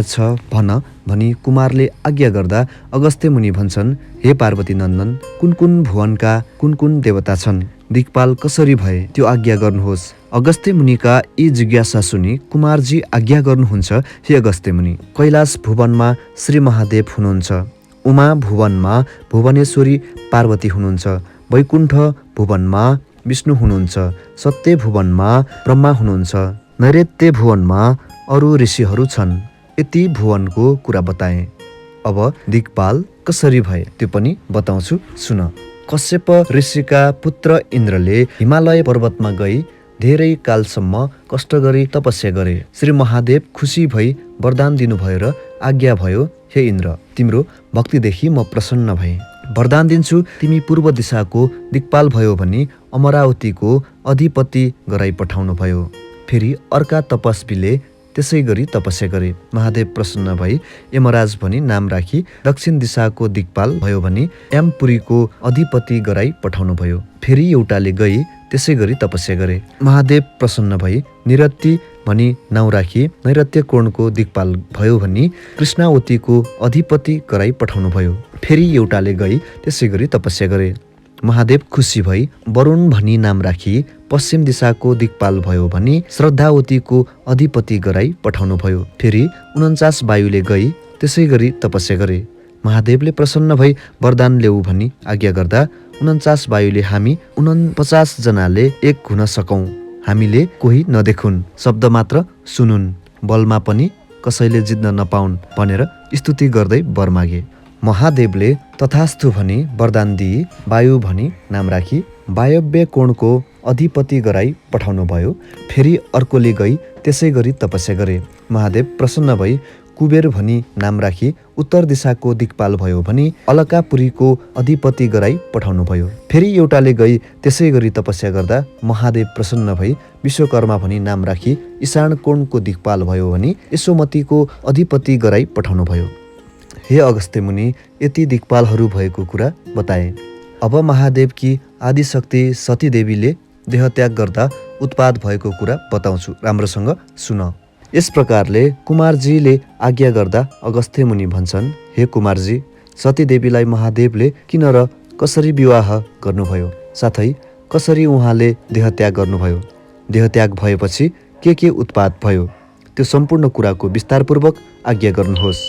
छ भन भनी कुमारले आज्ञा गर्दा अगस्त्य मुनि भन्छन्, हे पार्वती नन्दन, कुन कुन भुवनका कुन कुन देवता छन्, दिक्पाल कसरी भए त्यो आज्ञा गर्नुहोस्। अगस्त्य मुनिका यी जिज्ञासा सुनि कुमारजी आज्ञा गर्नुहुन्छ, हे अगस्त्य मुनि, कैलाश भुवनमा श्री महादेव हुनुहुन्छ। उमा भुवनमा भुवनेश्वरी पार्वती हुनुहुन्छ। वैकुण्ठ भुवनमा विष्णु हुनुहुन्छ। सत्य भुवनमा ब्रह्मा हुनुहुन्छ। नैऋत्य भुवनमा अरू ऋषिहरू छन्। यति भुवनको कुरा बताए। अब दिक्पाल कसरी भए त्यो पनि बताउँछु, सुन। कश्यप ऋषिका पुत्र इन्द्रले हिमालय पर्वतमा गई धेरै कालसम्म कष्ट गरी तपस्या गरे। श्री महादेव खुसी भई वरदान दिनुभयो र आज्ञा भयो, हे इन्द्र, तिम्रो भक्तिदेखि म प्रसन्न भएँ। वरदान दिन्छु, तिमी पूर्व दिशाको दिक्पाल भयो भनी अमरावतीको अधिपति गराई पठाउनु भयो। फेरि अर्का तपस्वीले त्यसै गरी तपस्या गरे। महादेव प्रसन्न भई यमराज भनी नाम राखी दक्षिण दिशाको दिक्पाल भयो भनी यमपुरीको अधिपति गराई पठाउनु भयो। फेरि एउटाले गई त्यसै गरी तपस्या गरे। महादेव प्रसन्न भई निरत्ति भनी नाउँ राखी नैरत्य कोणको दिक्पाल भयो भनी कृष्णावतीको अधिपति गराई पठाउनु भयो। फेरि एउटाले गई त्यसै गरी तपस्या गरे। महादेव खुसी भई वरुण भनी नाम राखी पश्चिम दिशाको दिक्पाल भयो भनी श्रद्धावतीको अधिपति गराई पठाउनु भयो। फेरि 49 वायुले गई त्यसै गरी तपस्या गरे। महादेवले प्रसन्न भई वरदान ल्याऊ भनी आज्ञा गर्दा 49 वायुले हामी 49 जनाले एक हुन सकौं, हामीले कोही नदेखुन्, शब्द मात्र सुनुन्, बलमा पनि कसैले जित्न नपाउन् भनेर स्तुति गर्दै वर मागे। महादेवले तथास्तु भनी वरदान दिई वायु भनी नाम राखी वायव्य कोणको अधिपति गराई पठाउनु भयो। फेरि अर्कोले गई त्यसै गरी तपस्या गरे। महादेव प्रसन्न भई कुबेर भनी नाम राखी उत्तर दिशाको दिक्पाल भयो भनी अलकापुरीको अधिपति गराई पठाउनु भयो। फेरि एउटाले गई त्यसै गरी तपस्या गर्दा महादेव प्रसन्न भई विश्वकर्मा भनी नाम राखी ईशान कोणको दिक्पाल भयो भनी यशोमतीको अधिपति गराई पठाउनु भयो। हे अगस्त्य मुनि, यति दिक्पालहरू भएको कुरा बताए। अब महादेवकी आदिशक्ति सतीदेवीले देहत्याग गर्दा उत्पात भएको कुरा बताउँछु, राम्रोसँग सुन। यस प्रकारले कुमारजीले आज्ञा गर्दा अगस्त्य मुनि भन्छन्, हे कुमारजी, सतीदेवीलाई महादेवले किन र कसरी विवाह गर्नुभयो, साथै कसरी उहाँले देहत्याग गर्नुभयो, देहत्याग भएपछि के उत्पात भयो, त्यो सम्पूर्ण कुराको विस्तारपूर्वक आज्ञा गर्नुहोस्।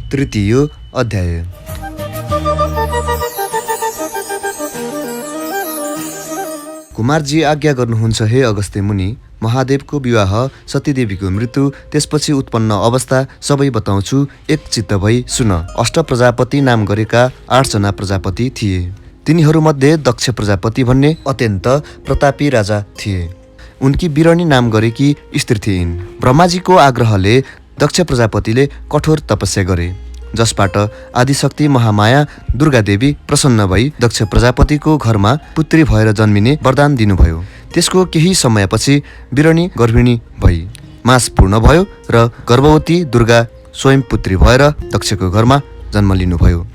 तृतीय अध्याय। कुमारजी आज्ञा गर्नुहुन्छ, हे अगस्त्य मुनि, महादेवको विवाह, सतीदेवीको मृत्यु, त्यसपछि उत्पन्न अवस्था सबै बताउँछु, एक चित्त भई सुन। 8 प्रजापति नाम गरेका 8 जना प्रजापति थिए। तिनीहरूमध्ये दक्ष प्रजापति भन्ने अत्यन्त प्रतापी राजा थिए। उनकी बिरणी नाम गरेकी स्त्री थिइन्। ब्रह्माजीको आग्रहले दक्ष प्रजापतिले कठोर तपस्या गरे, जसबाट आदिशक्ति महामाया दुर्गादेवी प्रसन्न भई दक्ष प्रजापतिको घरमा पुत्री भएर जन्मिने वरदान दिनुभयो। त्यसको केही समयपछि बिरणी गर्भिणी भई मास पूर्ण भयो र गर्भवती दुर्गा स्वयं पुत्री भएर दक्षको घरमा जन्म लिनुभयो।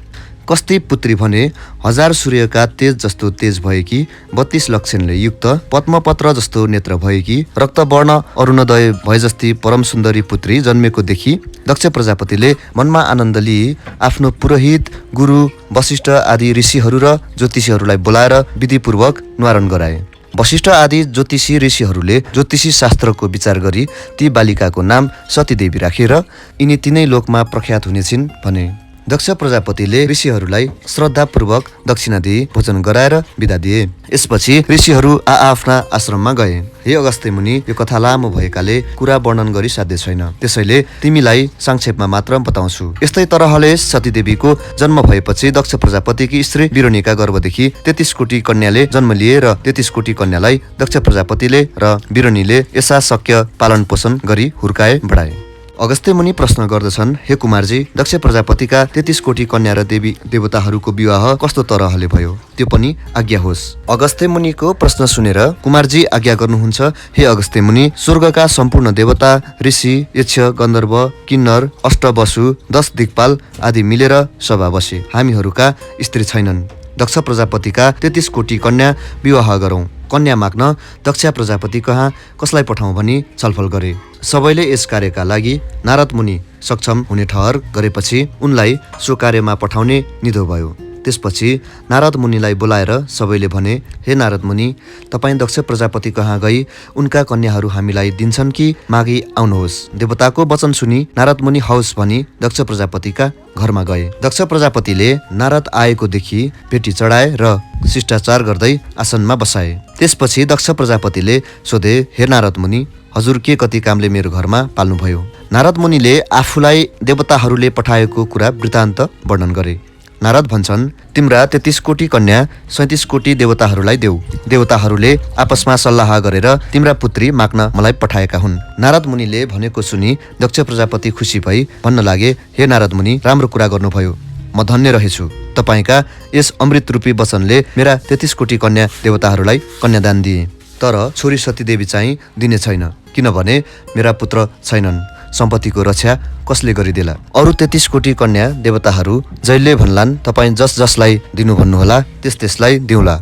कस्ती पुत्री भने 1000 सूर्यका तेज जस्तो तेज भएकी, 32 लक्षणले युक्त, पद्मपत्र जस्तो नेत्र भएकी, रक्तवर्ण अरुणोदय भए जस्ती परम सुन्दरी पुत्री जन्मेको देखि दक्ष प्रजापतिले मनमा आनन्द लिई आफ्नो पुरोहित, गुरु, वशिष्ठ आदि ऋषिहरू र ज्योतिषीहरूलाई बोलाएर विधिपूर्वक न्वारण गराए। वशिष्ठ आदि ज्योतिषी ऋषिहरूले ज्योतिषी शास्त्रको विचार गरी ती बालिकाको नाम सतीदेवी राखेर यिनी तीनै लोकमा प्रख्यात हुनेछिन् भने। दक्ष प्रजापतिले ऋषिहरूलाई श्रद्धापूर्वक दक्षिणा दिई भोजन गराएर बिदा दिए। यसपछि ऋषिहरू आफ्ना आश्रममा गए। हे अगस्त्य मुनि, यो कथा लामो भएकाले कुरा वर्णन गरी साध्य छैन, त्यसैले तिमीलाई संक्षेपमा मात्र बताउँछु। यस्तै तरहले सतीदेवीको जन्म भएपछि दक्ष प्रजापतिकी स्त्री बिरनीका गर्भदेखि 33 कोटी कन्याले जन्म लिए र 33 कोटी कन्यालाई दक्ष प्रजापतिले र बिरनीले यथाशक्य पालन पोषण गरी हुर्काए बढाए। अगस्त्य मुनि प्रश्न गर्दछन्, हे कुमारजी, दक्ष प्रजापतिका 33 कोटी कन्या र देवी देवताहरूको विवाह कस्तो तरहले भयो, त्यो पनि आज्ञा होस्। अगस्त्य मुनिको प्रश्न सुनेर कुमारजी आज्ञा गर्नुहुन्छ, हे अगस्त्य मुनि, स्वर्गका सम्पूर्ण देवता, ऋषि, यक्ष, गन्धर्व, किन्नर, अष्टवसु, 10 दिक्पाल आदि मिलेर सभा बसे। हामीहरूका स्त्री छैनन्, दक्ष प्रजापतिका 33 कोटी कन्या विवाह गरौँ। कन्या माग्न दक्ष प्रजापति कहाँ कसलाई पठाउँ भनी छलफल गरे। सबैले यस कार्यका लागि नारद मुनि सक्षम हुने ठहर गरेपछि उनलाई सो कार्यमा पठाउने निधो भयो। त्यसपछि नारद मुनिलाई बोलाएर सबैले भने, हे नारद मुनि, तपाईँ दक्ष प्रजापति कहाँ गई उनका कन्याहरू हामीलाई दिन्छन् कि मागी आउनुहोस्। देवताको वचन सुनि नारद मुनि हौस् भनी दक्ष प्रजापतिका घरमा गए। दक्ष प्रजापतिले नारद आएको देखि पेटी चढाए र शिष्टाचार गर्दै आसनमा बसाए। त्यसपछि दक्ष प्रजापतिले सोधे, हे नारद मुनि, हजुर के कति कामले मेरो घरमा पाल्नुभयो? नारद मुनिले आफूलाई देवताहरूले पठाएको कुरा वृत्तान्त वर्णन गरे। नारद भन्छन्, तिम्रा 33 कोटी कन्या 37 कोटी देवताहरूलाई देऊ। देवताहरूले आपसमा सल्लाह गरेर तिम्रा पुत्री माग्न मलाई पठाएका हुन्। नारद मुनिले भनेको सुनि दक्ष प्रजापति खुसी भई भन्न लागे, हे नारद मुनि, राम्रो कुरा गर्नुभयो। म धन्य रहेछु। तपाईँका यस अमृत रूपी वचनले मेरा 33 कोटी कन्या देवताहरूलाई कन्यादान दिए। तर छोरी सतीदेवी चाहिँ दिने छैन, किनभने मेरा पुत्र छैनन्। सम्पत्तिको रक्षा कसले गरिदेला? अरू 33 कोटी कन्या देवताहरू जहिले भन्लान्, तपाईँ जस जसलाई दिनु भन्नुहोला त्यसलाई दिउँला।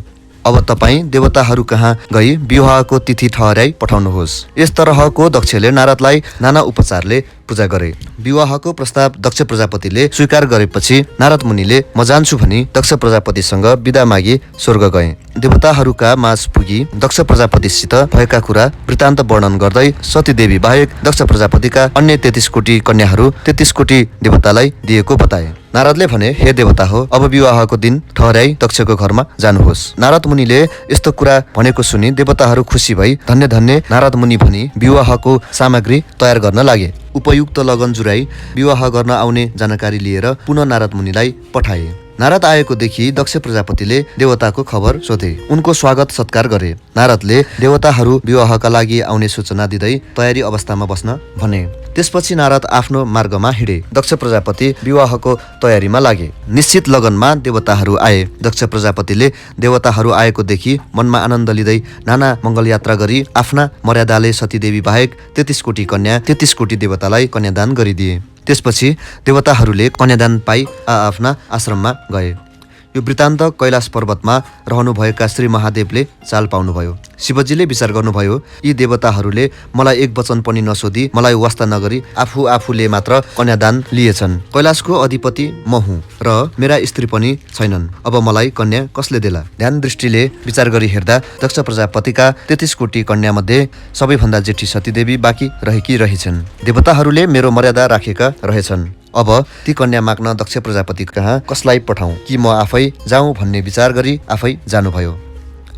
अब तपाईँ देवताहरू कहाँ गई विवाहको तिथि ठहराई पठाउनुहोस्। यस तरहको दक्षले नारदलाई नाना उपचारले पूजा गरे। विवाहको प्रस्ताव दक्ष प्रजापतिले स्वीकार गरेपछि नारद मुनिले म जान्छु भनी दक्ष प्रजापतिसँग बिदा मागी स्वर्ग गए। देवताहरूका माझ पुगी दक्ष प्रजापतिसित भएका कुरा वृत्तान्त वर्णन गर्दै सतीदेवी बाहेक दक्ष प्रजापतिका अन्य 33 कोटी कन्याहरू 33 कोटी देवतालाई दिएको बताए। नारदले भने, हे देवता हो, अब विवाहको दिन ठहराई दक्षको घरमा जानुहोस्। नारद मुनिले यस्तो कुरा भनेको सुनि देवताहरू खुसी भई धन्य धन्य नारद मुनि भनी विवाहको सामग्री तयार गर्न लागे। उपयुक्त लगन जुराई विवाह गर्न आउने जानकारी लिएर पुनः नारद मुनिलाई पठाए। नारद आएको देखि दक्ष प्रजापतिले देवताको खबर सोधे, उनको स्वागत सत्कार गरे। नारदले देवताहरू विवाहका लागि आउने सूचना दिँदै तयारी अवस्थामा बस्न भने। त्यसपछि नारद आफ्नो मार्गमा हिँडे। दक्ष प्रजापति विवाहको तयारीमा लागे। निश्चित लगनमा देवताहरू आए। दक्ष प्रजापतिले देवताहरू आएको देखि मनमा आनन्द लिँदै नाना मङ्गल यात्रा गरी आफ्ना मर्यादाले सतीदेवी बाहेक 33 कोटी कन्या 33 कोटी देवतालाई कन्यादान गरिदिए। त्यसपछि देवताहरूले कन्यादान पाई आफ्ना आश्रममा गए। यो वृत्तान्त कैलाश पर्वतमा रहनुभएका श्री महादेवले चाल पाउनुभयो। शिवजीले विचार गर्नुभयो, यी देवताहरूले मलाई एक वचन पनि नसोधी मलाई वास्ता नगरी आफूले मात्र कन्यादान लिएछन्। कैलाशको अधिपति म हुँ र मेरा स्त्री पनि छैनन्। अब मलाई कन्या कसले देला? ध्यान दृष्टिले विचार गरी हेर्दा दक्ष प्रजापतिका 33 कोटी कन्या मध्ये सबैभन्दा जेठी सतीदेवी बाँकी रहेकी रहेछन्। देवताहरूले मेरो मर्यादा राखेका रहेछन्। अब ती कन्या माग्न दक्ष प्रजापति कहाँ कसलाई पठाउँ कि म आफै जाउँ भन्ने विचार गरी आफै जानुभयो।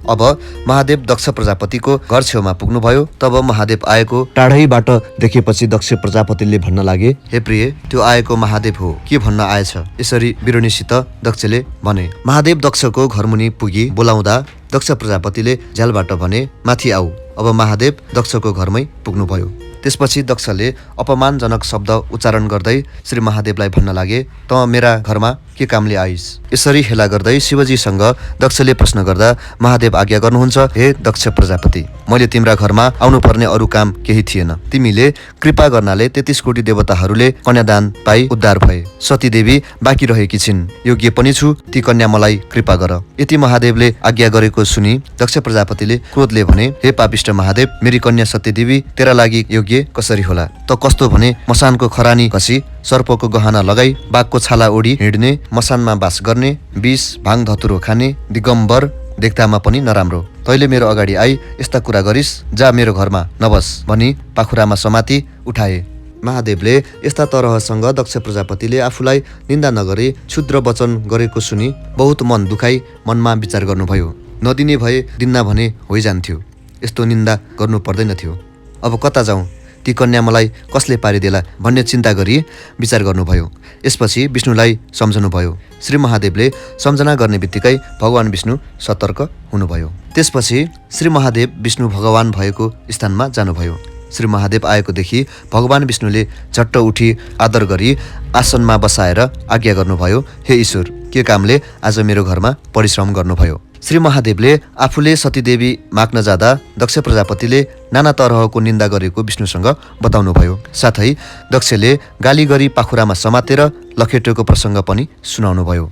अब महादेव दक्ष प्रजापतिको घर छेउमा पुग्नुभयो। तब महादेव आएको टाढैबाट देखेपछि दक्ष प्रजापतिले भन्न लागे, हे प्रिय, त्यो आएको महादेव हो, के भन्न आएछ? यसरी बिरुनीसित दक्षले भने। महादेव दक्षको घरमुनि पुगी बोलाउँदा दक्ष प्रजापतिले झ्यालबाट भने, माथि आऊ। अब महादेव दक्षको घरमै पुग्नुभयो। त्यसपछि दक्षले अपमानजनक शब्द उच्चारण गर्दै श्री महादेवलाई भन्न लागे, त मेरा घरमा के कामले आइस? यसरी हेला गर्दै शिवजीसँग दक्षले प्रश्न गर्दा महादेव आज्ञा गर्नुहुन्छ, हे दक्ष प्रजापति, मैले तिम्रा घरमा आउनुपर्ने अरू काम केही थिएन। तिमीले कृपा गर्नाले 33 कोटी देवताहरूले कन्यादान पाई उद्धार भए। सतीदेवी बाँकी रहेकी छिन्। योग्य पनि छु, ती कन्या मलाई कृपा गर। यति महादेवले आज्ञा गरेको सुनि दक्ष प्रजापतिले क्रोधले भने, हे पापिष्ट महादेव, मेरी कन्या सतीदेवी तेरा लागि योग्य कसरी होला? त कस्तो भने मसानको खरानी घसी सर्पको गहना लगाई बाघको छाला ओढी हिँड्ने, मसानमा बास गर्ने, विष भाङ धतुरो खाने, दिगम्बर देख्दामा पनि नराम्रो। तैले मेरो अगाडि आई यस्ता कुरा गरिस्, जा मेरो घरमा नबस भनी पाखुरामा समाती उठाए। महादेवले यस्ता तरहसँग दक्ष प्रजापतिले आफूलाई निन्दा नगरी क्षुद्र वचन गरेको सुनि बहुत मन दुखाई मनमा विचार गर्नुभयो। नदिने भए दिन्ना भने होइजान्थ्यो। यस्तो निन्दा गर्नु पर्दैनथ्यो। अब कता जाउँ? ती कन्या मलाई कसले पारिदेला भन्ने चिन्ता गरी विचार गर्नुभयो। यसपछि विष्णुलाई सम्झनुभयो। श्री महादेवले सम्झना गर्ने बित्तिकै भगवान विष्णु सतर्क हुनुभयो। त्यसपछि श्री महादेव विष्णु भगवान भएको स्थानमा जानुभयो। श्री महादेव आएको देखि भगवान विष्णुले झट्ट उठी आदर गरी आसनमा बसाएर आज्ञा गर्नुभयो, हे ईश्वर, के कामले आज मेरो घरमा परिश्रम गर्नुभयो? श्री महादेवले आफूले सतीदेवी माग्न जाँदा दक्ष प्रजापतिले नाना तरहको निन्दा गरेको विष्णुसँग बताउनुभयो। साथै दक्षले गाली गरी पाखुरामा समातेर लखेटेको प्रसङ्ग पनि सुनाउनुभयो।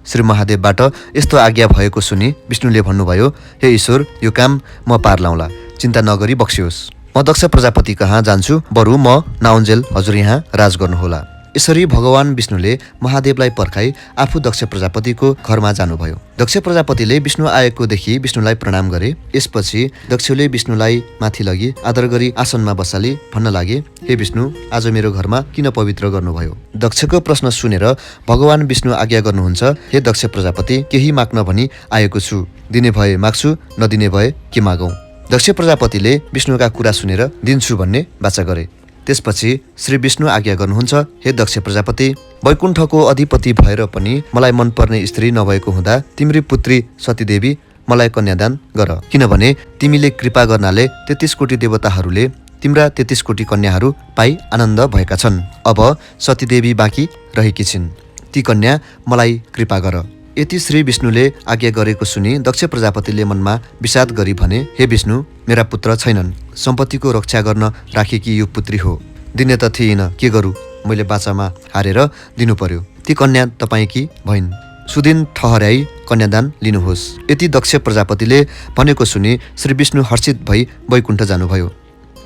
श्री महादेवबाट यस्तो आज्ञा भएको सुनि विष्णुले भन्नुभयो, हे ईश्वर, यो काम म पार लाउँला, चिन्ता नगरी बक्सियोस्। म दक्ष प्रजापति कहाँ जान्छु, बरु म नाउन्जेल हजुर यहाँ राज गर्नुहोला। यसरी भगवान विष्णुले महादेवलाई पर्खाई आफू दक्ष प्रजापतिको घरमा जानुभयो। दक्ष प्रजापतिले विष्णु आएको देखि विष्णुलाई प्रणाम गरे। यसपछि दक्षले विष्णुलाई माथि लगी आदर गरी आसनमा बसाली भन्न लागे, हे विष्णु, आज मेरो घरमा किन पवित्र गर्नुभयो? दक्षको प्रश्न सुनेर भगवान विष्णु आज्ञा गर्नुहुन्छ, हे दक्ष प्रजापति, केही माग्न भनी आएको छु। दिने भए माग्छु, नदिने भए के मागौँ? दक्ष प्रजापतिले विष्णुका कुरा सुनेर दिन्छु भन्ने वाचा गरे। त्यसपछि श्री विष्णु आज्ञा गर्नुहुन्छ, हे दक्ष प्रजापति, वैकुण्ठको अधिपति भएर पनि मलाई मनपर्ने स्त्री नभएको हुँदा तिम्री पुत्री सतीदेवी मलाई कन्यादान गर, किनभने तिमीले कृपा गर्नाले 33 कोटी देवताहरूले तिम्रा 33 कोटी कन्याहरू पाई आनन्द भएका छन्। अब सतीदेवी बाँकी रहेकी छिन्, ती कन्या मलाई कृपा गर। यति श्री विष्णुले आज्ञा गरेको सुनि दक्ष प्रजापतिले मनमा विषाद गरी भने, हे विष्णु, मेरा पुत्र छैनन्, सम्पत्तिको रक्षा गर्न राखेकी यो पुत्री हो, दिने त थिइन, के गरू, मैले बाचामा हारेर दिनु पर्यो। ती कन्या तपाईँकी भइन्, सुदिन ठहर्याई कन्यादान लिनुहोस्। यति दक्ष प्रजापतिले भनेको सुनि श्री विष्णु हर्षित भई वैकुण्ठ जानुभयो।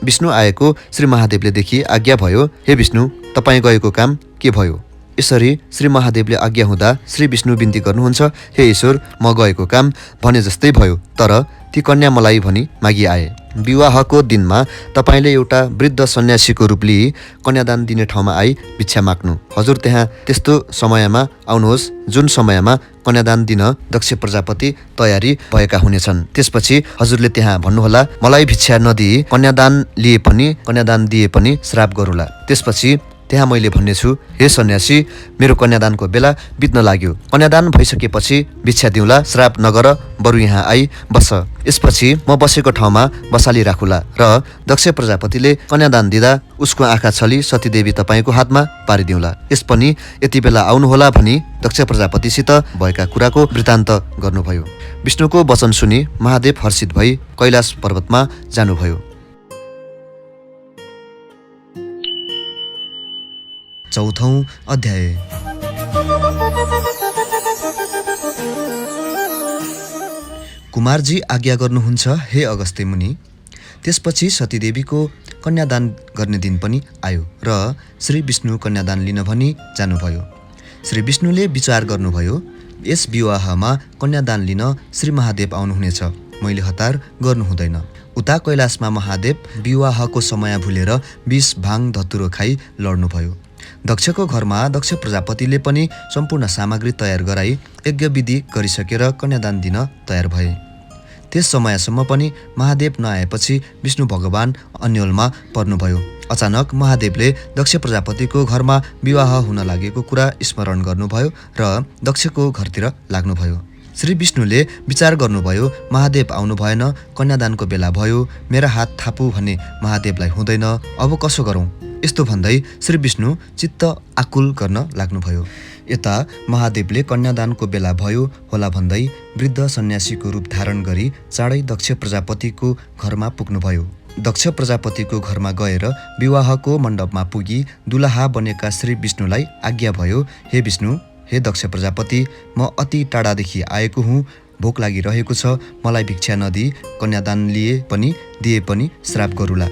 विष्णु आएको श्री महादेवले देखि आज्ञा भयो, हे विष्णु, तपाईँ गएको काम के भयो? यसरी श्री महादेवले आज्ञा हुँदा श्री विष्णु बिन्ती गर्नुहुन्छ, हे ईश्वर, म गएको काम भने जस्तै भयो, तर ती कन्या मलाई भनी मागी आए। विवाहको दिनमा तपाईँले एउटा वृद्ध सन्यासीको रूप लिई कन्यादान दिने ठाउँमा आई भिक्षा माग्नु। हजुर त्यहाँ त्यस्तो समयमा आउनुहोस् जुन समयमा कन्यादान दिन दक्ष प्रजापति तयारी भएका हुनेछन्। त्यसपछि हजुरले त्यहाँ भन्नुहोला, मलाई भिक्षा नदिई कन्यादान दिए पनि श्राप गरूला। त्यसपछि त्यहाँ मैले भन्नेछु, हे सन्यासी, मेरो कन्यादानको बेला बित्न लाग्यो, कन्यादान भइसकेपछि भिक्षा दिउँला, श्राप नगर, बरु यहाँ आई बस। यसपछि म बसेको ठाउँमा बसाली राखुला र दक्ष प्रजापतिले कन्यादान दिँदा उसको आँखा छली सतीदेवी तपाईँको हातमा पारिदिउँला। यस पनि यति बेला आउनुहोला भनी दक्ष प्रजापतिसित भएका कुराको वृत्तान्त गर्नुभयो। विष्णुको वचन सुनि महादेव हर्षित भई कैलाश पर्वतमा जानुभयो। चौथौं अध्याय। कुमारजी आज्ञा गर्नुहुन्छ, हे अगस्त्य मुनि। त्यसपछि सतीदेवीको कन्यादान गर्ने दिन पनि आयो र श्री विष्णु कन्यादान लिन भनी जानुभयो। श्री विष्णुले विचार गर्नुभयो, यस विवाहमा कन्यादान लिन श्री महादेव आउनुहुनेछ, मैले हतार गर्नु हुँदैन। उता कैलाशमा महादेव विवाहको समय भुलेर विष भाङ धतुरो खाई लड्नुभयो। दक्षको घरमा दक्ष प्रजापतिले पनि सम्पूर्ण सामग्री तयार गराई यज्ञविधि गरिसकेर कन्यादान दिन तयार भए। त्यस समयसम्म पनि महादेव नआएपछि विष्णु भगवान अन्योलमा पर्नुभयो। अचानक महादेवले दक्ष प्रजापतिको घरमा विवाह हुन लागेको कुरा स्मरण गर्नुभयो र दक्षको घरतिर लाग्नुभयो। श्री विष्णुले विचार गर्नुभयो, महादेव आउनु भएन, कन्यादानको बेला भयो, मेरा हात थापु भने महादेवलाई हुँदैन, अब कसो गरौँ? यस्तो भन्दै श्री विष्णु चित्त आकुल गर्न लाग्नुभयो। यता महादेवले कन्यादानको बेला भयो होला भन्दै वृद्ध सन्यासीको रूप धारण गरी चाँडै दक्ष प्रजापतिको घरमा पुग्नुभयो। दक्ष प्रजापतिको घरमा गएर विवाहको मण्डपमा पुगी दुलाहा बनेका श्री विष्णुलाई आज्ञा भयो, हे विष्णु, हे दक्ष प्रजापति, म अति टाढादेखि आएको हुँ, भोक लागिरहेको छ, मलाई भिक्षा नदिई कन्यादान दिए पनि श्राप गरूला।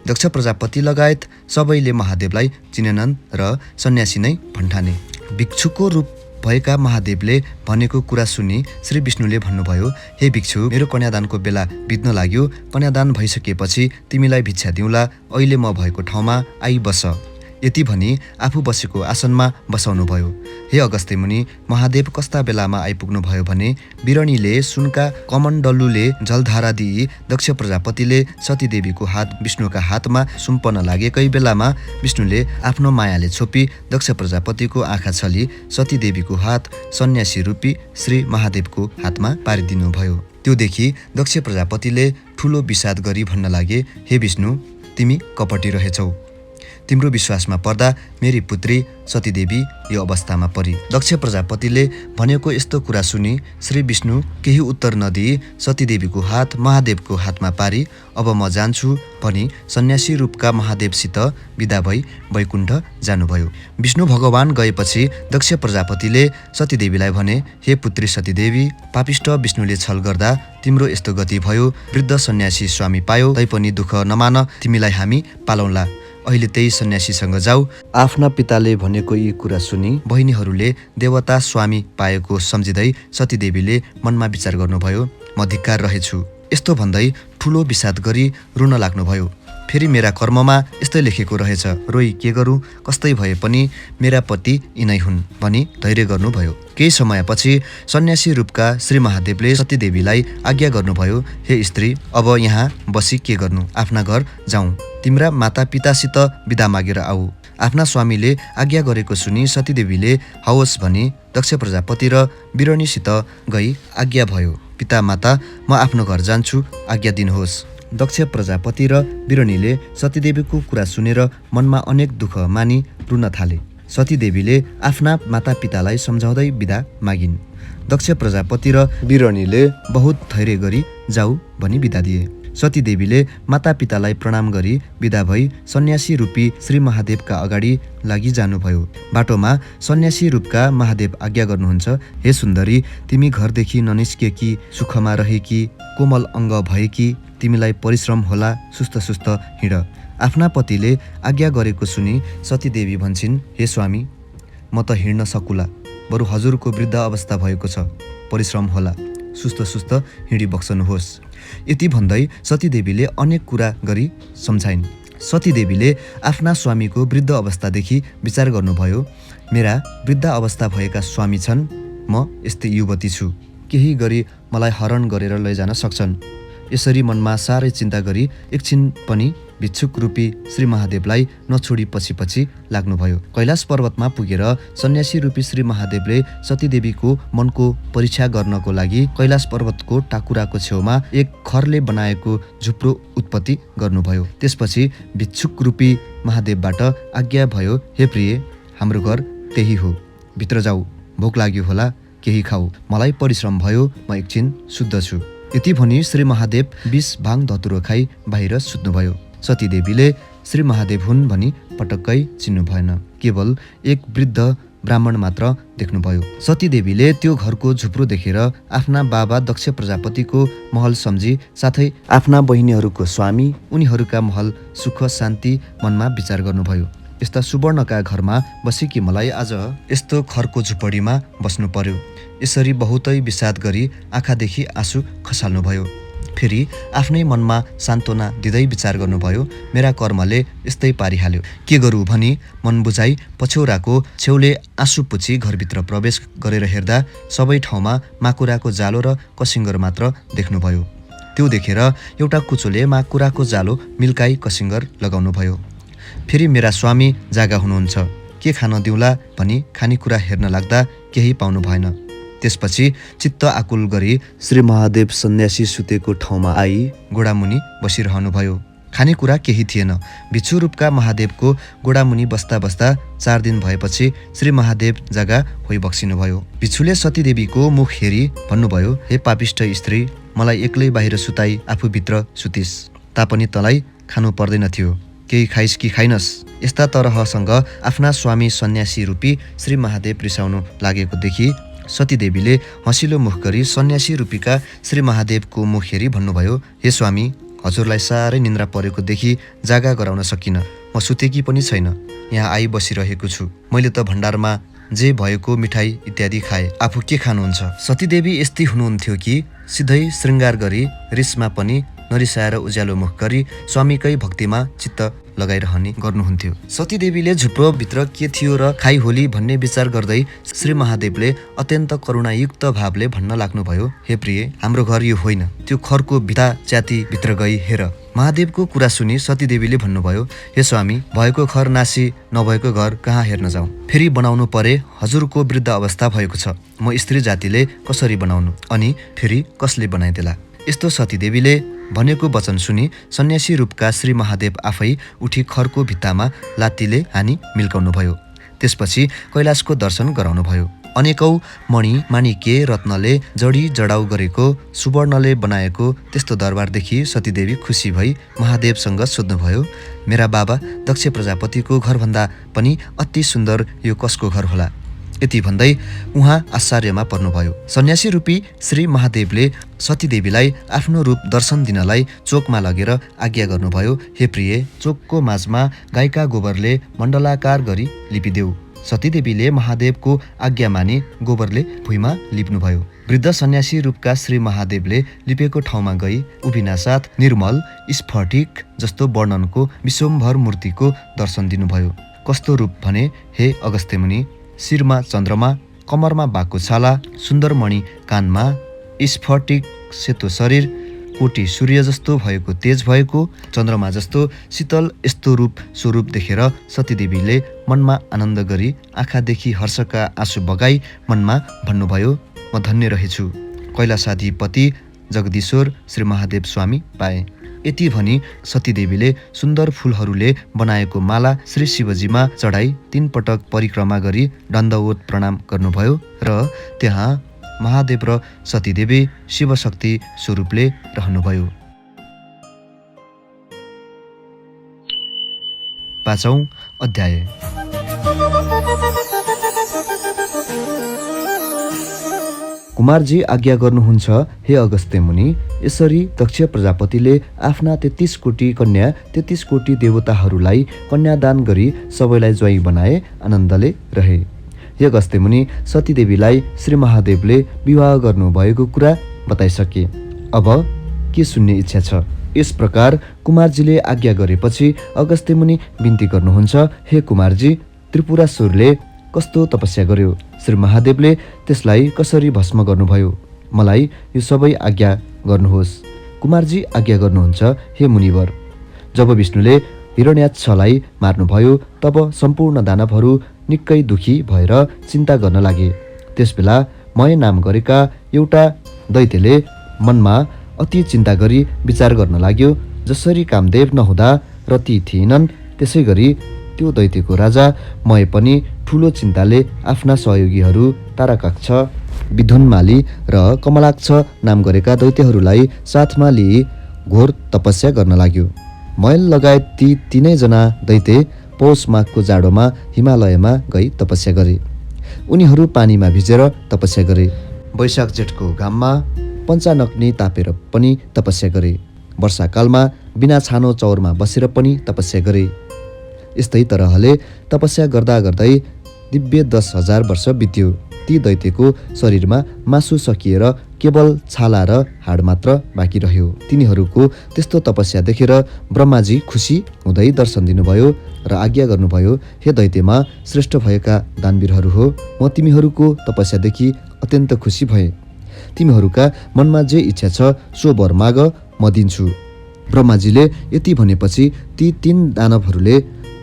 दक्ष प्रजापति लगायत सबैले महादेवलाई चिनेनन् र सन्यासी नै भन्ठाने। भिक्षुको रूप भएका महादेवले भनेको कुरा सुनि श्री विष्णुले भन्नुभयो, हे भिक्षु, मेरो कन्यादानको बेला बित्न लाग्यो, कन्यादान भइसकेपछि तिमीलाई भिक्षा दिउँला, अहिले म भएको ठाउँमा आई बस। यति भनी आफू बसेको आसनमा बसाउनुभयो। हे अगस्त्य मुनि, महादेव कस्ता बेलामा आइपुग्नु भयो भने बिरणीले सुनका कमण्डलुले जलधारा दिई दक्ष प्रजापतिले सतीदेवीको हात विष्णुका हातमा सुम्पन लागेकै बेलामा विष्णुले आफ्नो मायाले छोपी दक्ष प्रजापतिको आँखा छली सतीदेवीको हात सन्यासी रूपी श्री महादेवको हातमा पारिदिनुभयो। त्यो देखि दक्ष प्रजापतिले ठुलो विषाद गरी भन्न लागे, हे विष्णु, तिमी कपटी रहेछौ, तिम्रो विश्वासमा पर्दा मेरी पुत्री सतीदेवी यो अवस्थामा परी। दक्ष प्रजापतिले भनेको यस्तो कुरा सुनि श्री विष्णु केही उत्तर नदिई सतीदेवीको हात महादेवको हातमा पारी अब म जान्छु भनी सन्यासी रूपका महादेवसित विदा भई वैकुण्ठ जानुभयो। विष्णु भगवान गएपछि दक्ष प्रजापतिले सतीदेवीलाई भने, हे पुत्री सतीदेवी, पापिष्ट विष्णुले छल गर्दा तिम्रो यस्तो गति भयो, वृद्ध सन्यासी स्वामी पायो तैपनि दुःख नमान, तिमीलाई हामी पालौँला, अहिले त्यही सन्यासीसँग जाऊ। आफ्ना पिताले भनेको यी कुरा सुनि बहिनीहरूले देवता स्वामी पाएको सम्झिँदै सतीदेवीले मनमा विचार गर्नुभयो, म धिक्कार रहेछु। यस्तो भन्दै ठुलो विषाद गरी रुन लाग्नुभयो। फेरि मेरा कर्ममा यस्तै लेखेको रहेछ, रोई के गरौँ, कस्तै भए पनि मेरा पति यिनै हुन् भनी धैर्य गर्नुभयो। केही समयपछि सन्यासी रूपका श्री महादेवले सतीदेवीलाई आज्ञा गर्नुभयो, हे स्त्री, अब यहाँ बसी के गर्नु, आफ्ना घर जाउँ। तिम्रा मातापितासित बिदा मागेर आऊ। आफ्ना स्वामीले आज्ञा गरेको सुनि सतीदेवीले हवस् भनी दक्ष प्रजापति र बिरनीसित गई आज्ञा भयो। पिता माता, म आफ्नो घर जान्छु, आज्ञा दिनुहोस्। दक्ष प्रजापति र बिरनीले सतीदेवीको कुरा सुनेर मनमा अनेक दुःख मानी रुन थाले। सतीदेवीले आफ्ना मातापितालाई सम्झाउँदै बिदा मागिन्। दक्ष प्रजापति र बिरनीले बहुत धैर्य गरी जाऊ भनी बिदा दिए। सतीदेवीले मातापितालाई प्रणाम गरी बिदा भई सन्यासी रूपी श्री महादेवका अगाडि लागि जानुभयो। बाटोमा सन्यासी रूपका महादेव आज्ञा गर्नुहुन्छ, हे सुन्दरी, तिमी घरदेखि ननिस्केकी, सुखमा रहेकी, कोमल अङ्ग भएकी, तिमीलाई परिश्रम होला, सुस्त सुस्त हिँड। आफ्ना पतिले आज्ञा गरेको सुनि सतीदेवी भन्छन्, हे स्वामी, म त हिँड्न सकुला, बरु हजुरको वृद्ध अवस्था भएको छ, परिश्रम होला, सुस्त सुस्त हिँडी बक्सनुहोस्। यति भन्दै सतीदेवीले अनेक कुरा गरी सम्झाइन्। सतीदेवीले आफ्ना स्वामीको वृद्ध अवस्थादेखि विचार गर्नुभयो, मेरा वृद्ध अवस्था भएका स्वामी छन्, म यस्तै युवती छु, केही गरी मलाई हरण गरेर लैजान सक्छन्। यसरी मनमा साह्रै चिन्ता गरी एकछिन पनि भिक्षुक रूपी श्री महादेवलाई नछोडी पछि पछि लाग्नुभयो। कैलाश पर्वतमा पुगेर सन्यासी रूपी श्री महादेवले सतीदेवीको मनको परीक्षा गर्नको लागि कैलाश पर्वतको टाकुराको छेउमा एक खरले बनाएको झुप्रो उत्पत्ति गर्नुभयो। त्यसपछि भिक्षुक रूपी महादेवबाट आज्ञा भयो, हे प्रिय, हाम्रो घर त्यही हो, भित्र जाऊ, भोक लाग्यो होला, केही खाऊ, मलाई परिश्रम भयो, म एकछिन शुद्ध छु। यति भनी श्री महादेव विष भाङ धतुरो खाई बाहिर सुत्नुभयो। सतीदेवीले श्री महादेव हुन् भनी पटक्कै चिन्नु भएन, केवल एक वृद्ध ब्राह्मण मात्र देख्नुभयो। सतीदेवीले त्यो घरको झुप्रो देखेर आफ्ना बाबा दक्ष प्रजापतिको महल सम्झी, साथै आफ्ना बहिनीहरूको स्वामी, उनीहरूका महल सुख शान्ति मनमा विचार गर्नुभयो। यस्ता सुवर्णका घरमा बसेकी मलाई आज यस्तो खरको झुपडीमा बस्नु पर्यो। यसरी बहुतै विषाद गरी आँखादेखि आँसु खसाल्नुभयो। फेरि आफ्नै मनमा सान्त्वना दिँदै विचार गर्नुभयो, मेरा कर्मले यस्तै पारिहाल्यो, के गरौँ भनी मन बुझाइ पछौराको छेउले आँसु पुछी घरभित्र प्रवेश गरेर हेर्दा सबै ठाउँमा माकुराको जालो र कसिङ्गर मात्र देख्नुभयो। त्यो देखेर एउटा कुचोले माकुराको जालो मिल्काई कसिङ्गर लगाउनुभयो। फेरि मेरा स्वामी जागा हुनुहुन्छ, के खान दिउँला भनी खानेकुरा हेर्न लाग्दा केही पाउनु भएन। त्यसपछि चित्त आकुल गरी श्री महादेव सन्यासी सुतेको ठाउँमा आई गोडामुनि बसिरहनुभयो। खानेकुरा केही थिएन। भिक्षु रूपका महादेवको गोडामुनि बस्दा बस्दा 4 दिन भएपछि श्री महादेव जागा होइ बक्सिनुभयो। भिक्षुले सतीदेवीको मुख हेरी भन्नुभयो, हे पापिष्ट स्त्री, मलाई एक्लै बाहिर सुताई आफूभित्र सुतिस, तापनि तँलाई खानु पर्दैन थियो, केही खाइस् कि खाइनस्। यस्ता तरहसँग आफ्ना स्वामी सन्यासी रूपी श्री महादेव रिसाउनु लागेको देखि सतीदेवीले हँसिलो मुख गरी सन्यासी रूपीका श्री महादेवको मुख हेरी भन्नुभयो, हे स्वामी, हजुरलाई साह्रै निन्द्रा परेको देखि जागा गराउन सकिन, म सुतेकी पनि छैन, यहाँ आई बसिरहेको छु। मैले त भण्डारमा जे भएको मिठाई इत्यादि खाए, आफू के खानुहुन्छ? सतीदेवी यस्तै हुनुहुन्थ्यो कि सिधै श्रृङ्गार गरी रिसमा पनि नरिसाएर उज्यालो मुख गरी स्वामीकै भक्तिमा चित्त लगाइरहने गर्नुहुन्थ्यो। सतीदेवीले झुप्रोभित्र के थियो र खाइ होली भन्ने विचार गर्दै श्री महादेवले अत्यन्त करुणायुक्त भावले भन्न लाग्नुभयो, हे प्रिय, हाम्रो घर यो होइन, त्यो खरको भित्ता च्याती भित्र गई हेर। महादेवको कुरा सुनि सतीदेवीले भन्नुभयो, हे स्वामी, भएको घर नासी नभएको घर कहाँ हेर्न जाउँ? फेरि बनाउनु परे, हजुरको वृद्ध अवस्था भएको छ, म स्त्री जातिले कसरी बनाउनु, अनि फेरि कसले बनाइदेला? यस्तो सतीदेवीले भनेको वचन सुनि सन्यासी रूपका श्री महादेव आफै उठी खरको भित्तामा लात्तीले हानी मिल्काउनुभयो। त्यसपछि कैलाशको दर्शन गराउनुभयो। अनेकौं मणि माणिक्य रत्नले जडी जडाउ गरेको सुवर्णले बनाएको त्यस्तो दरबारदेखि सतीदेवी खुसी भई महादेवसँग सोध्नुभयो, मेरा बाबा दक्ष प्रजापतिको घरभन्दा पनि अति सुन्दर यो कसको घर होला? यति भन्दै उहाँ आश्चर्यमा पर्नुभयो। सन्यासी रूपी श्री महादेवले सतीदेवीलाई आफ्नो रूप दर्शन दिनलाई चोकमा लगेर आज्ञा गर्नुभयो, हे प्रिय, चोकको माझमा गाईका गोबरले मण्डलाकार गरी लिपिदेऊ। सतीदेवीले महादेवको आज्ञा मानि गोबरले भुइँमा लिप्नुभयो। वृद्ध सन्यासी रूपका श्री महादेवले लिपेको ठाउँमा गई उभिनासाथ निर्मल स्फटिक जस्तो वर्णनको विश्वम्भर मूर्तिको दर्शन दिनुभयो। कस्तो रूप भने, हे अगस्त्यमुनि, शिरमा चन्द्रमा, कमरमा बाघको छाला, सुन्दर मणि कानमा, स्फटिक सेतो शरीर, कोटी सूर्य जस्तो भएको तेज भएको चन्द्रमा जस्तो शीतल यस्तो स्वरूप देखेर सतीदेवीले मनमा आनन्द गरी आँखादेखि हर्षका आँसु बगाई मनमा भन्नुभयो, म धन्य रहेछु, कैलाशाधिपति जगदीश्वर श्री महादेव स्वामी पाए। यति भनी सतीदेवीले सुन्दर फूलहरूले बनाएको माला श्री शिवजीमा चढाई 3 पटक परिक्रमा गरी दण्डवत प्रणाम गर्नुभयो र त्यहाँ महादेव र सतीदेवी शिवशक्ति स्वरूपले रहनुभयो। 5औं अध्याय। कुमारजी आज्ञा गर्नुहुन्छ, हे अगस्त्य मुनि। यसरी दक्ष प्रजापतिले आफ्ना 33 कोटी कन्या 33 कोटी देवताहरूलाई कन्यादान गरी सबैलाई ज्वाइँ बनाए, आनन्दले रहे। हे अगस्त्य मुनि, सतीदेवीलाई श्री महादेवले विवाह गर्नुभएको कुरा बताइसके। अब के सुन्ने इच्छा छ? यस प्रकार कुमारजीले आज्ञा गरेपछि अगस्त्य मुनि बिन्ती गर्नुहुन्छ, हे कुमारजी, त्रिपुरासुरले कस्तो तपस्या गर्यो? श्री महादेवले त्यसलाई कसरी भस्म गर्नुभयो? मलाई यो सबै आज्ञा गर्नुहोस्। कुमारजी आज्ञा गर्नुहुन्छ, हे मुनिवर। जब विष्णुले हिरण्याक्षलाई मार्नुभयो तब सम्पूर्ण दानवहरू निकै दुखी भएर चिन्ता गर्न लागे। त्यसबेला मय नाम गरेका एउटा दैत्यले मनमा अति चिन्ता गरी विचार गर्न लाग्यो, जसरी कामदेव नहुँदा रति थिएनन् त्यसै गरी त्यो दैत्यको राजा मय पनि ठुलो चिन्ताले आफ्ना सहयोगीहरू तारकाक्ष, विधुन्माली र कमलाक्ष नाम गरेका दैत्यहरूलाई साथमा लिई घोर तपस्या गर्न लाग्यो। मैल लगायत ती 3 जना दैत्य पौष माघको जाडोमा हिमालयमा गई तपस्या गरे। उनीहरू पानीमा भिजेर तपस्या गरे। वैशाख जेठको घाममा पञ्चानग्नि तापेर पनि तपस्या गरे। वर्षाकालमा बिना छानो चौरमा बसेर पनि तपस्या गरे। यस्तै तरहले तपस्या गर्दा गर्दै दिव्य 10,000 वर्ष बित्यो। ती दैत्यको शरीरमा मासु सकिएर केवल छाला र हाड मात्र बाँकी रह्यो। तिनीहरूको त्यस्तो तपस्या देखेर ब्रह्माजी खुसी हुँदै दर्शन दिनुभयो र आज्ञा गर्नुभयो, हे दैत्यमा श्रेष्ठ भएका दानवीरहरू हो, म तिमीहरूको तपस्यादेखि अत्यन्त खुसी भएँ। तिमीहरूका मनमा जे इच्छा छ सो वर माग, म दिन्छु। ब्रह्माजीले यति भनेपछि ती 3 दानवहरूले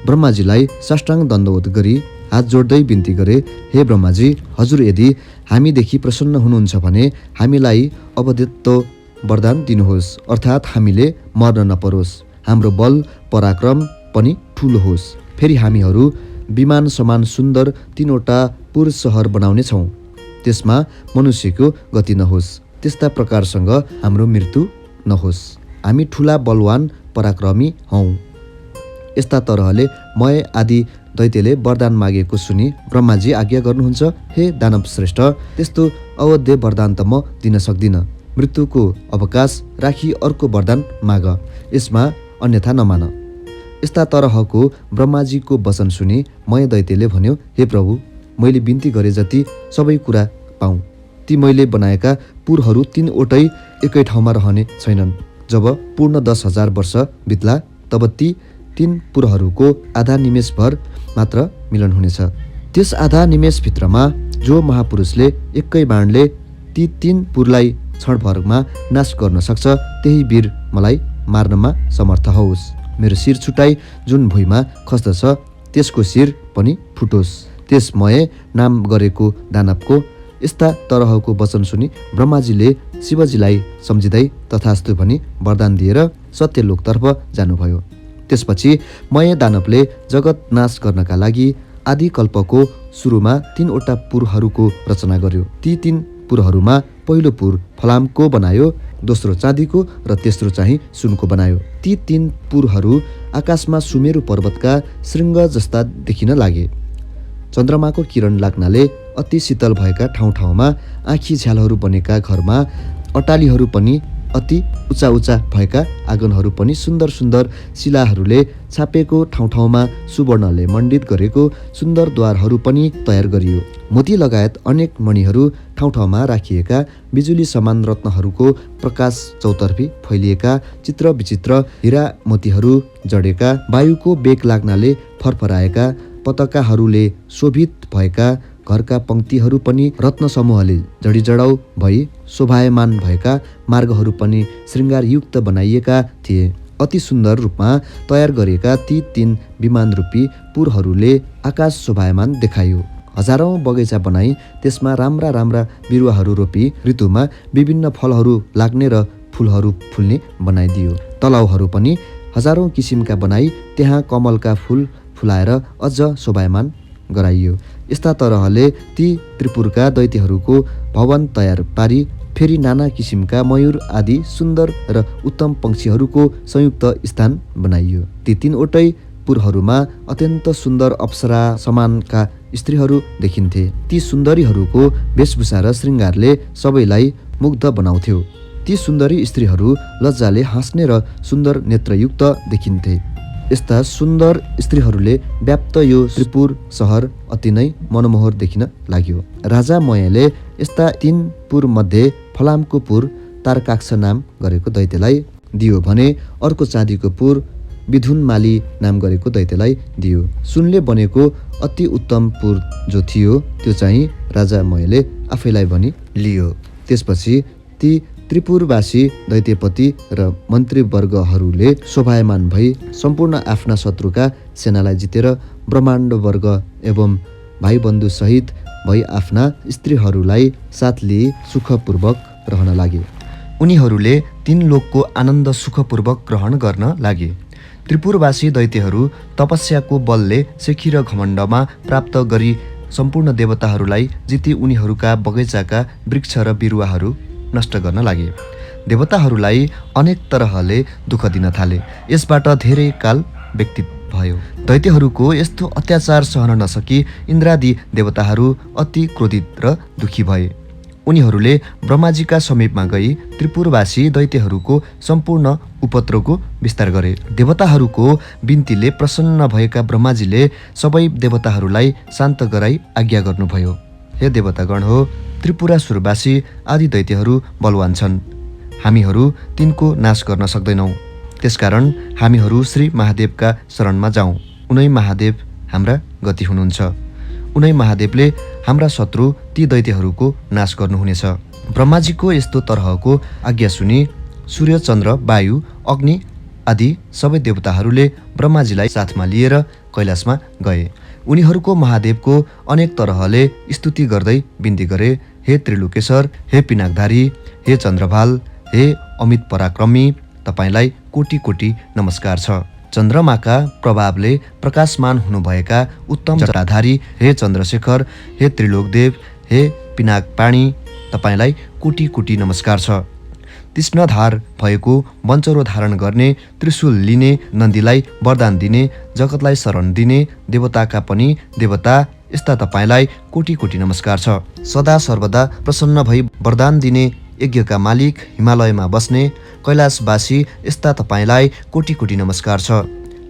ब्रह्माजीलाई साष्टाङ्ग दण्डवत गरी हात जोड्दै बिन्ती गरे, हे ब्रह्माजी, हजुर यदि हामीदेखि प्रसन्न हुनुहुन्छ भने हामीलाई अवधित्व वरदान दिनुहोस्, अर्थात् हामीले मर्न नपरोस्, हाम्रो बल पराक्रम पनि ठुलो होस्। फेरि हामीहरू विमान समान सुन्दर 3वटा पुर सहर बनाउने छौँ। त्यसमा मनुष्यको गति नहोस्, त्यस्ता प्रकारसँग हाम्रो मृत्यु नहोस्। हामी ठुला बलवान पराक्रमी हौँ। यस्ता तरहले मय आदि दैत्यले वरदान मागेको सुनि ब्रह्माजी आज्ञा गर्नुहुन्छ, हे दानव श्रेष्ठ, त्यस्तो अवध्य वरदान त म दिन सक्दिनँ। मृत्युको अवकाश राखी अर्को वरदान माग, यसमा अन्यथा नमान। यस्ता तरहको ब्रह्माजीको वचन सुनि मय दैत्यले भन्यो, हे प्रभु, मैले बिन्ती गरे जति सबै कुरा पाऊँ। ती मैले बनाएका पुरहरू 3वटै एकै ठाउँमा रहने छैनन्। जब पूर्ण 10,000 वर्ष बित्ला तब ती 3 पुरहरूको आधा निमेषभर मात्र मिलन हुनेछ। त्यस आधा निमेषभित्रमा जो महापुरुषले एकै बाणले ती 3 पुरलाई क्षणभरमा नाश गर्न सक्छ, त्यही वीर मलाई मार्नमा समर्थ होस्। मेरो शिर छुटाई जुन भुइँमा खस्दछ त्यसको शिर पनि फुटोस्। त्यस मय नाम गरेको दानवको यस्ता तरहको वचन सुनि ब्रह्माजीले शिवजीलाई सम्झिँदै तथास्तु भनी वरदान दिएर सत्यलोकतर्फ जानुभयो। त्यसपछि मय दानवले जगत नाश गर्नका लागि आदिकल्पको सुरुमा 3वटा पुरहरूको रचना गर्यो। ती 3 पुरहरूमा पहिलो पुर फलामको बनायो, दोस्रो चाँदीको र तेस्रो चाहिँ सुनको बनायो। ती 3 पुरहरू आकाशमा सुमेरु पर्वतका श्रृङ्ग जस्ता देखिन लागे। चन्द्रमाको किरण लाग्नाले अति शीतल भएका ठाउँ-ठाउँमा आँखी झ्यालहरू बनेका घरमा अटालीहरू पनि अति उच्चा उच्चा भएका आँगनहरू पनि सुन्दर सुन्दर शिलाहरूले छापेको ठाउँ-ठाउँमा सुवर्णले मण्डित गरेको सुन्दर द्वारहरू पनि तयार गरियो। मोती लगायत अनेक मणिहरू ठाउँ-ठाउँमा राखिएका बिजुली समान रत्नहरूको प्रकाश चौतर्फी फैलिएका चित्र विचित्र हीरा मोतीहरू जडेका वायुको बेग लाग्नाले फरफराएका पताकाहरूले शोभित भएका घरका पङ्क्तिहरू पनि रत्न समूहले जडीजडाउ भई शोभायमान भएका मार्गहरू पनि श्रृङ्गारयुक्त बनाइएका थिए। अति सुन्दर रूपमा तयार गरिएका ती 3 विमानरूपी पुरहरूले आकाश शोभायमान देखायो। हजारौं बगैँचा बनाई त्यसमा राम्रा राम्रा बिरुवाहरू रोपी ऋतुमा विभिन्न फलहरू लाग्ने र फुलहरू फुल्ने बनाइदियो। तलाउहरू पनि हजारौं किसिमका बनाई त्यहाँ कमलका फुल फुलाएर अझ शोभायमान गराइयो। यस्ता तरहले ती त्रिपुरका दैत्यहरूको भवन तयार पारी फेरि नाना किसिमका मयूर आदि सुन्दर र उत्तम पक्षीहरूको संयुक्त स्थान बनाइयो। ती 3वटै पुरहरूमा अत्यन्त सुन्दर अप्सरा समानका स्त्रीहरू देखिन्थे। ती सुन्दरीहरूको वेशभूषा र श्रृङ्गारले सबैलाई मुग्ध बनाउँथ्यो। ती सुन्दरी स्त्रीहरू लज्जाले हाँस्ने र सुन्दर नेत्रयुक्त देखिन्थे। यस्ता सुन्दर स्त्रीहरूले व्याप्त यो त्रिपुर सहर अति नै मनमोहर देखिन लाग्यो। राजा मयले यस्ता 3 पुर मध्ये फलामको पुर तारकाक्ष नाम गरेको दैत्यलाई दियो भने अर्को चाँदीको पुर विधुनमाली नाम गरेको दैत्यलाई दियो। सुनले बनेको अति उत्तम पुर जो थियो त्यो चाहिँ राजा मयले आफैलाई भनी लियो। त्यसपछि ती त्रिपुरवासी दैत्यपति र मन्त्रीवर्गहरूले शोभायमान भई सम्पूर्ण आफ्ना शत्रुका सेनालाई जितेर ब्रह्माण्ड वर्ग एवं भाइबन्धु सहित भई आफ्ना स्त्रीहरूलाई साथ लिई सुखपूर्वक रहन लागे। उनीहरूले 3 लोकको आनन्द सुखपूर्वक ग्रहण गर्न लागे। त्रिपुरवासी दैत्यहरू तपस्याको बलले शेखी र घमण्डमा प्राप्त गरी सम्पूर्ण देवताहरूलाई जिती उनीहरूका बगैँचाका वृक्ष र बिरुवाहरू नष्ट गर्न लागे। देवताहरूलाई अनेक तरहले दुःख दिन थाले। यसबाट धेरै काल व्यतीत भयो। दैत्यहरूको यस्तो अत्याचार सहन नसकी इन्द्रादि देवताहरू अति क्रोधित र दुखी भए। उनीहरूले ब्रह्माजीका समीपमा गई त्रिपुरवासी दैत्यहरूको सम्पूर्ण उपद्रवको विस्तार गरे। देवताहरूको बिन्तीले प्रसन्न भएका ब्रह्माजीले सबै देवताहरूलाई शान्त गराई आज्ञा गर्नुभयो। हे देवतागण हो, त्रिपुरासुरवासी आदि दैत्यहरू बलवान छन्। हामीहरू तिनको नाश गर्न सक्दैनौँ। त्यसकारण हामीहरू श्री महादेवका शरणमा जाउँ। उनै महादेव हाम्रा गति हुनुहुन्छ। उनै महादेवले हाम्रा शत्रु ती दैत्यहरूको नाश गर्नुहुनेछ। ब्रह्माजीको यस्तो तरहको आज्ञा सुनि सूर्य, चन्द्र, वायु, अग्नि आदि सबै देवताहरूले ब्रह्माजीलाई साथमा लिएर कैलाशमा गए। उनीहरूको महादेवको अनेक तरहले स्तुति गर्दै बिन्ती गरे। हे त्रिलोकेश्वर, हे पिनाकधारी, हे चन्द्रभाल, हे अमित पराक्रमी, तपाईलाई कोटी कोटी नमस्कार छ। चन्द्रमाका प्रभावले प्रकाशमान हुनुभएका उत्तम जटाधारी हे चन्द्रशेखर, हे त्रिलोकदेव, हे पिनाकपाणी, तपाईलाई कोटी कोटी नमस्कार छ। तीक्ष्णधार भएको वञ्चरो धारण गर्ने, त्रिशूल लिने, नन्दीलाई वरदान दिने, जगतलाई शरण दिने, देवताका पनि देवता, यस्ता तपाईलाई कोटी कोटी नमस्कार छ। सदा सर्वदा प्रसन्न भई वरदान दिने, यज्ञका मालिक, हिमालयमा बस्ने कैलाशवासी, यस्ता तपाईलाई कोटी कोटी नमस्कार छ।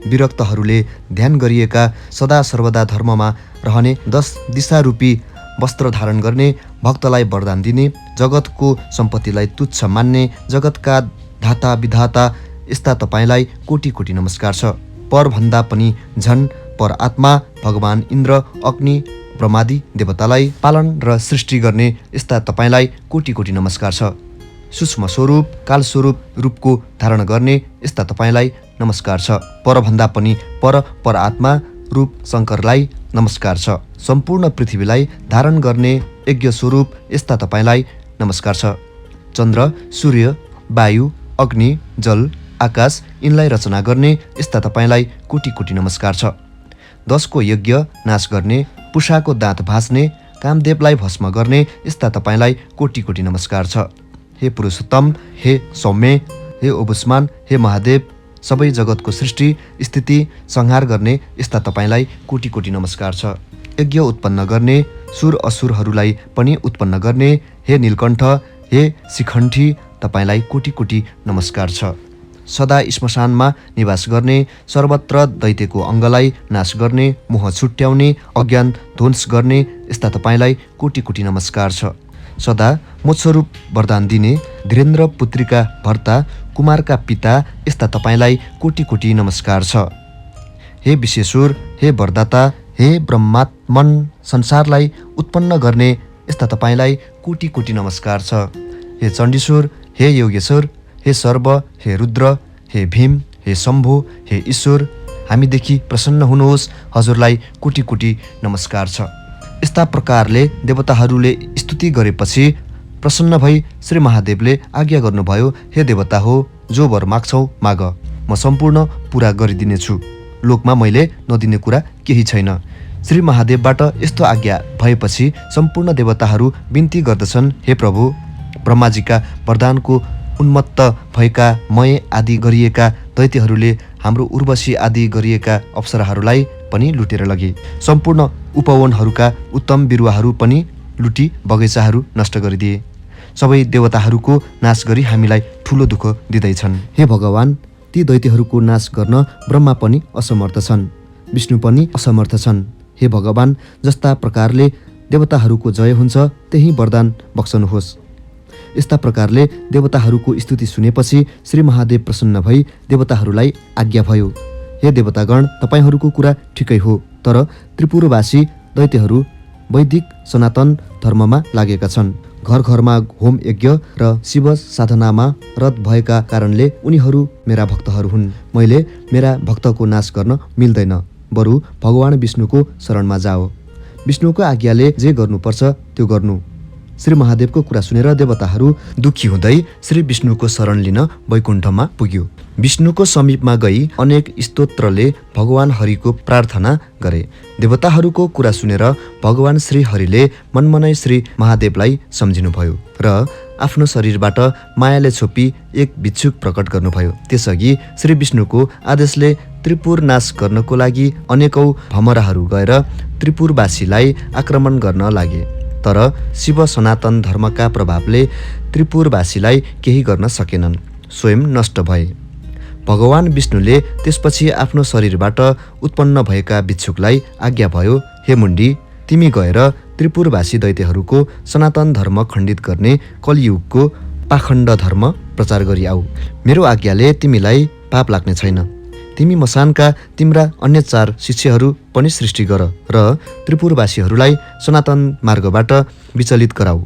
विरक्तहरूले ध्यान गरिएका, सदा सर्वदा धर्ममा रहने, 10 दिशारूपी वस्त्र धारण गर्ने, भक्तलाई वरदान दिने, जगतको सम्पत्तिलाई तुच्छ मान्ने, जगतका धाता विधाता, यस्ता तपाईलाई कोटी कोटी नमस्कार छ। परभन्दा पनि झन् पर आत्मा भगवान इन्द्र, अग्नि, ब्रह्मादि देवतालाई पालन र सृष्टि गर्ने, यस्ता तपाईलाई कोटी कोटी नमस्कार छ। सूक्ष्म स्वरूप, काल स्वरूप रूपको धारण गर्ने, यस्ता तपाईलाई नमस्कार छ। परभन्दा पनि पर आत्मा रूप शङ्करलाई नमस्कार छ। सम्पूर्ण पृथ्वीलाई धारण गर्ने यज्ञ स्वरूप, यस्ता तपाईलाई नमस्कार छ। चन्द्र, सूर्य, वायु, अग्नि, जल, आकाश यिनलाई रचना गर्ने, यस्ता तपाईलाई कोटी कोटी नमस्कार छ। 10 को यज्ञ नाश गर्ने, पुषाको दाँत भाँच्ने, कामदेवलाई भस्म गर्ने, यस्ता तपाईलाई कोटी कोटी नमस्कार छ। हे पुरुषोत्तम, हे सौम्य, हे ओबुस्मान, हे महादेव, सबै जगतको सृष्टि स्थिति संहार गर्ने, यस्ता तपाईलाई कोटी कोटी नमस्कार छ। यज्ञ उत्पन्न गर्ने, सुर असुरहरूलाई पनि उत्पन्न गर्ने, हे नीलकण्ठ, हे शिखण्ठी, तपाईलाई कोटी कोटी नमस्कार छ। सदा श्मशानमा निवास गर्ने, सर्वत्र दैत्यको अङ्गलाई नाश गर्ने, मोह छुट्याउने, अज्ञान ध्वंस गर्ने, यस्ता तपाईलाई कोटी कोटी नमस्कार छ। सदा मोक्षरूप वरदान दिने, धीरेन्द्र पुत्रीका भर्ता, कुमारका पिता, यस्ता तपाईलाई कोटी कोटी नमस्कार छ। हे विश्वेश्वर, हे वरदाता, हे ब्रह्मात्मन संसारलाई उत्पन्न गर्ने यस्ता तपाईँलाई कोटी कोटी नमस्कार छ। हे चण्डीश्वर, हे योगेश्वर, हे सर्व, हे रुद्र, हे भीम, हे शम्भु, हे ईश्वर, हामीदेखि प्रसन्न हुनुहोस्, हजुरलाई कोटी कोटी नमस्कार छ। यस्ता प्रकारले देवताहरूले स्तुति गरेपछि प्रसन्न भई श्री महादेवले आज्ञा गर्नुभयो, हे देवता हो, जो वर माग्छौ माग, म सम्पूर्ण पुरा गरिदिनेछु। लोकमा मैले नदिने कुरा केही छैन। श्री महादेवबाट यस्तो आज्ञा भएपछि सम्पूर्ण देवताहरू बिन्ती गर्दछन्, हे प्रभु, ब्रह्माजीका वरदानको उन्मत्त भएका मय आदि गरिएका दैत्यहरूले हाम्रो उर्वशी आदि गरिएका अप्सराहरूलाई पनि लुटेर लगे। सम्पूर्ण उपवनहरूका उत्तम बिरुवाहरू पनि लुटी बगैँचाहरू नष्ट गरिदिए। सबै देवताहरूको नाश गरी हामीलाई ठुलो दुःख दिँदैछन्। हे भगवान, ती दैत्यहरूको नाश गर्न ब्रह्मा पनि असमर्थ छन्, विष्णु पनि असमर्थ छन्। हे भगवान, जस्ता प्रकारले देवताहरूको जय हुन्छ त्यही वरदान बक्सनुहोस्। यस्ता प्रकारले देवताहरूको स्तुति सुनेपछि श्री महादेव प्रसन्न भई देवताहरूलाई आज्ञा भयो, हे देवतागण, तपाईँहरूको कुरा ठिकै हो, तर त्रिपुरवासी दैत्यहरू वैदिक सनातन धर्ममा लागेका छन्। घर घरमा होम यज्ञ र शिव साधनामा रत भएका कारणले उनीहरू मेरा भक्तहरू हुन्। मैले मेरा भक्तको नाश गर्न मिल्दैन, बरु भगवान विष्णुको शरणमा जाओ। विष्णुको आज्ञाले जे गर्नुपर्छ त्यो गर्नु। श्री महादेवको कुरा सुनेर देवताहरू दुखी हुँदै श्री विष्णुको शरण लिन वैकुण्ठमा पुग्यो। विष्णुको समीपमा गई अनेक स्तोत्रले भगवान हरिको प्रार्थना गरे। देवताहरूको कुरा सुनेर भगवान श्री हरिले मनमनै श्री महादेवलाई सम्झिनुभयो र आफ्नो शरीरबाट मायाले छोपी एक भिक्षुक प्रकट गर्नुभयो। त्यसअघि श्री विष्णुको आदेशले त्रिपुर नाश गर्नको लागि अनेकौं भमराहरू गएर त्रिपुरवासीलाई आक्रमण गर्न लागे, तर शिव सनातन धर्मका प्रभावले त्रिपुरवासीलाई केही गर्न सकेनन्, स्वयं नष्ट भए। भगवान विष्णुले त्यसपछि आफ्नो शरीरबाट उत्पन्न भएका भिक्षुकलाई आज्ञा भयो, हे मुण्डी, तिमी गएर त्रिपुरवासी दैत्यहरूको सनातन धर्म खण्डित गर्ने कलियुगको पाखण्ड धर्म प्रचार गरी आऊ। मेरो आज्ञाले तिमीलाई पाप लाग्ने छैन। तिमी मसानका तिम्रा अन्य 4 शिष्यहरू पनि सृष्टि गर र त्रिपुरवासीहरूलाई सनातन मार्गबाट विचलित गराऊ।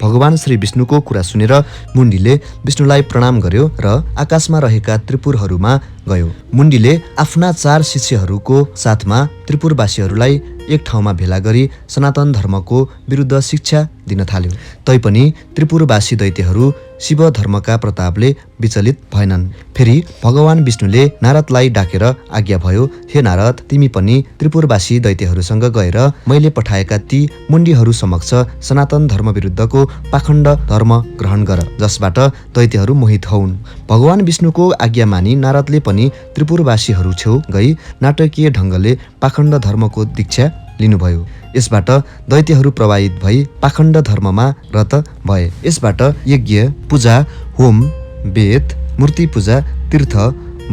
भगवान श्री विष्णुको कुरा सुनेर मुण्डीले विष्णुलाई प्रणाम गर्यो र आकाशमा रहेका त्रिपुरहरूमा गयो। मुण्डीले आफ्ना 4 शिष्यहरूको साथमा त्रिपुरवासीहरूलाई एक ठाउँमा भेला गरी सनातन धर्मको विरुद्ध शिक्षा दिन थाल्यो। तैपनि त्रिपुरवासी दैत्यहरू शिव धर्मका प्रतापले विचलित भएनन्। फेरि भगवान विष्णुले नारदलाई डाकेर आज्ञा भयो, हे नारद, तिमी पनि त्रिपुरवासी दैत्यहरूसँग गएर मैले पठाएका ती मुण्डीहरू समक्ष सनातन धर्म विरुद्धको पाखण्ड धर्म ग्रहण गर, जसबाट दैत्यहरू मोहित हौन्। भगवान विष्णुको आज्ञा मानी नारदले पनि त्रिपुरवासीहरू छेउ गई नाटकीय ढङ्गले पाखण्ड धर्मको दीक्षा लिनुभयो। यसबाट दैत्यहरू प्रभावित भई पाखण्ड धर्ममा रत भए। यसबाट यज्ञ, पूजा, होम, वेद, मूर्ति पूजा, तीर्थ,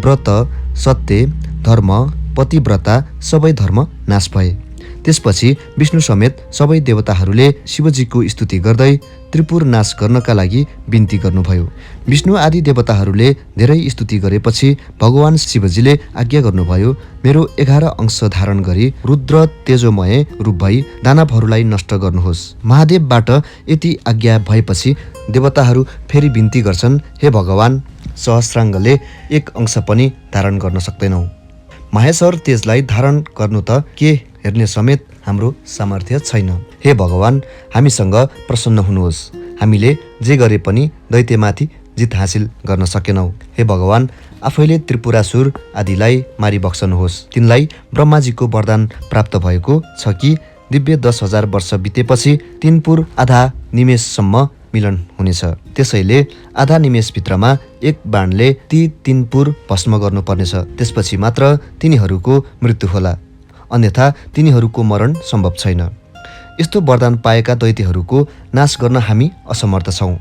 व्रत, सत्य, धर्म, पतिव्रता सबै धर्म नाश भए। त्यसपछि विष्णु समेत सबै देवताहरूले शिवजीको स्तुति गर्दै त्रिपुर नाश गर्नका लागि बिन्ती गर्नुभयो। विष्णु आदि देवताहरूले धेरै स्तुति गरेपछि भगवान शिवजीले आज्ञा गर्नुभयो, मेरो 11 अंश धारण गरी रुद्र तेजोमय रूप भई दानवहरूलाई नष्ट गर्नुहोस्। महादेवबाट यति आज्ञा भएपछि देवताहरू फेरि बिन्ती गर्छन्, हे भगवान, सहस्राङ्गले 1 अंश पनि धारण गर्न सक्दैनौ। महेश्वर तेजलाई धारण गर्नु त के हेर्ने समेत हाम्रो सामर्थ्य छैन। हे भगवान, हामीसँग प्रसन्न हुनुहोस्। हामीले जे गरे पनि दैत्यमाथि जित हासिल गर्न सकेनौ। हे भगवान, आफैले त्रिपुरासुर आदिलाई मारिबक्सनुहोस्। तिनलाई ब्रह्माजीको वरदान प्राप्त भएको छ कि दिव्य 10,000 वर्ष बितेपछि तिनपुर आधा निमेषसम्म मिलन हुनेछ। त्यसैले आधा निमेषभित्रमा 1 बाणले ती तिनपुर भस्म गर्नुपर्नेछ। त्यसपछि मात्र तिनीहरूको मृत्यु होला, अन्यथा तिनीहरूको मरण सम्भव छैन। यस्तो वरदान पाएका दैत्यहरूको नाश गर्न हामी असमर्थ छौँ।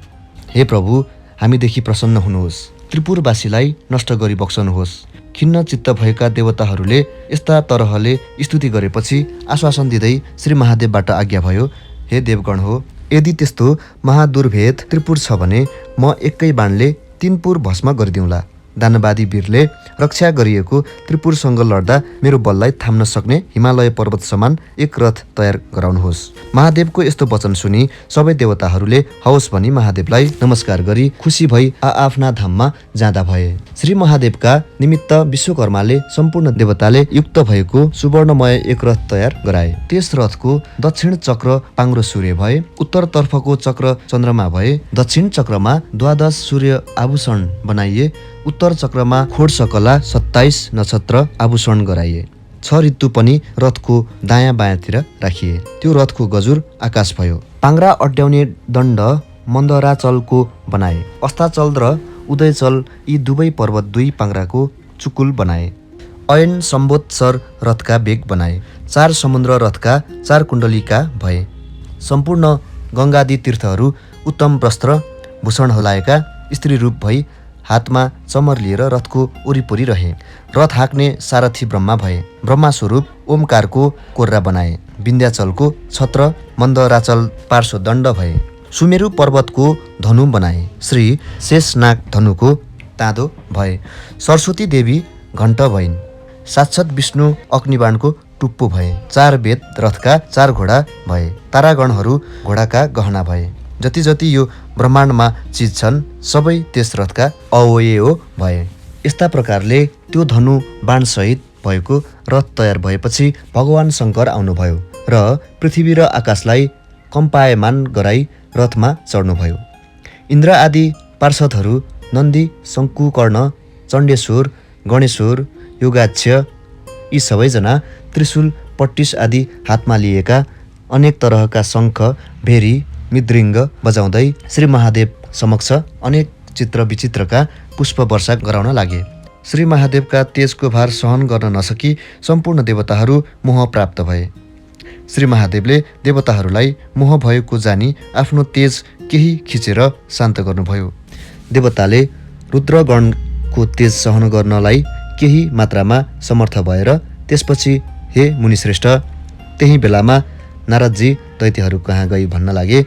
हे प्रभु, हामीदेखि प्रसन्न हुनुहोस्। त्रिपुरवासीलाई नष्ट गरी बक्सनुहोस्। खिन्न चित्त भएका देवताहरूले यस्ता तरहले स्तुति गरेपछि आश्वासन दिँदै श्री महादेवबाट आज्ञा भयो, हे देवगण हो, यदि त्यस्तो महादुर्भेद त्रिपुर छ भने म एकै बाणले तिनपुर भस्म गरिदिउँला। दानवादी वीरले रक्षा गरिएको त्रिपुरसँग लड्दा मेरो बललाई थाम्न सक्ने हिमालय पर्वत समान एक रथ तयार गराउनुहोस्। महादेवको यस्तो वचन सुनि सबै देवताहरूले हवस् भनी महादेवलाई नमस्कार गरी खुसी भई आआफ्ना धाममा जाँदा भए। श्री महादेवका निमित्त विश्वकर्माले सम्पूर्ण देवताले युक्त भएको सुवर्णमय एक रथ तयार गराए। त्यस रथको दक्षिण चक्र पाङ्ग्रो सूर्य भए, उत्तरतर्फको चक्र चन्द्रमा भए, दक्षिण चक्रमा द्वादश सूर्य आभूषण बनाइए, उत्तर चक्रमा खोडसकला 27 नक्षत्र आभूषण गराइए। 6 ऋतु पनि रथको दायाँ बायाँतिर राखिए। त्यो रथको गजुर आकाश भयो। पाङ्ग्रा अड्याउने दण्ड मन्दराचलको बनाए। अस्ताचल र उदयचल यी दुवै पर्वत 2 पाङ्ग्राको चुकुल बनाए। अयन सम्वत्सर रथका बेग बनाए। 4 समुद्र रथका 4 कुण्डलीका भए। सम्पूर्ण गङ्गादि तीर्थहरू उत्तम वस्त्र भूषण हलाएका स्त्री रूप भई हातमा चमर लिएर रथको वरिपरि रहे। रथ हाँक्ने सारथी ब्रह्मा भए। ब्रह्मा स्वरूप ओमकारको कोर्रा बनाए। विन्ध्याचलको छत्र मन्दराचल पार्श्वदण्ड भए। सुमेरु पर्वतको धनु बनाए। श्री शेषनाग धनुको ताँदो भए। सरस्वती देवी घण्ट भइन्। साक्षात् विष्णु अग्निबाणको टुप्पो भए। 4 वेद रथका 4 घोडा भए। तारागणहरू घोडाका गहना भए। जति जति यो ब्रह्माण्डमा चिज छन् सबै त्यस रथका अवयव भए। यस्ता प्रकारले त्यो धनु बाणसहित भएको रथ तयार भएपछि भगवान शङ्कर आउनुभयो र पृथ्वी र आकाशलाई कम्पायमान गराई रथमा चढ्नुभयो। इन्द्र आदि पार्षदहरू नन्दी, शङ्कुकर्ण, चण्डेश्वर, गणेश्वर, योगाक्ष यी सबैजना त्रिशूल, पट्टिस आदि हातमा लिएका अनेक तरहका शङ्ख, भेरी, मृदङ्ग बजाउँदै श्री महादेव समक्ष अनेक चित्र विचित्रका पुष्प वर्षा गराउन लागे। श्री महादेवका तेजको भार सहन गर्न नसकी सम्पूर्ण देवताहरू मोह प्राप्त भए। श्री महादेवले देवताहरूलाई मोह भएको जानी आफ्नो तेज केही खिचेर शान्त गर्नुभयो। देवताले रुद्रगणको तेज सहन गर्नलाई केही मात्रामा समर्थ भएर त्यसपछि हे मुनिश्रेष्ठ, त्यही बेलामा नारदजी दैत्यहरू कहाँ गई भन्न लागे,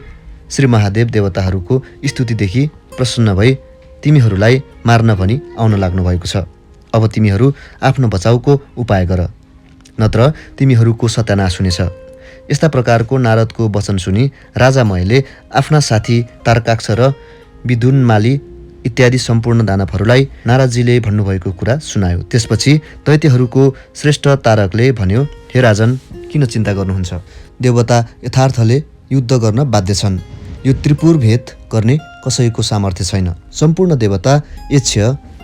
श्री महादेव देवताहरूको स्तुतिदेखि प्रसन्न भई तिमीहरूलाई मार्न भनी आउन लाग्नु भएको छ। अब तिमीहरू आफ्नो बचाउको उपाय गर, नत्र तिमीहरूको सत्यानाश हुनेछ। यस्ता प्रकारको नारदको वचन सुनि राजा मयले आफ्ना साथी तारकाक्ष र विदुन्माली इत्यादि सम्पूर्ण दानवहरूलाई नारदजीले भन्नुभएको कुरा सुनायो। त्यसपछि दैत्यहरूको श्रेष्ठ तारकले भन्यो, हे राजन, किन चिन्ता गर्नुहुन्छ? देवता यथार्थले युद्ध गर्न बाध्य छन्। यो त्रिपुर भेद गर्ने कसैको सामर्थ्य छैन। सम्पूर्ण देवता, यक्ष,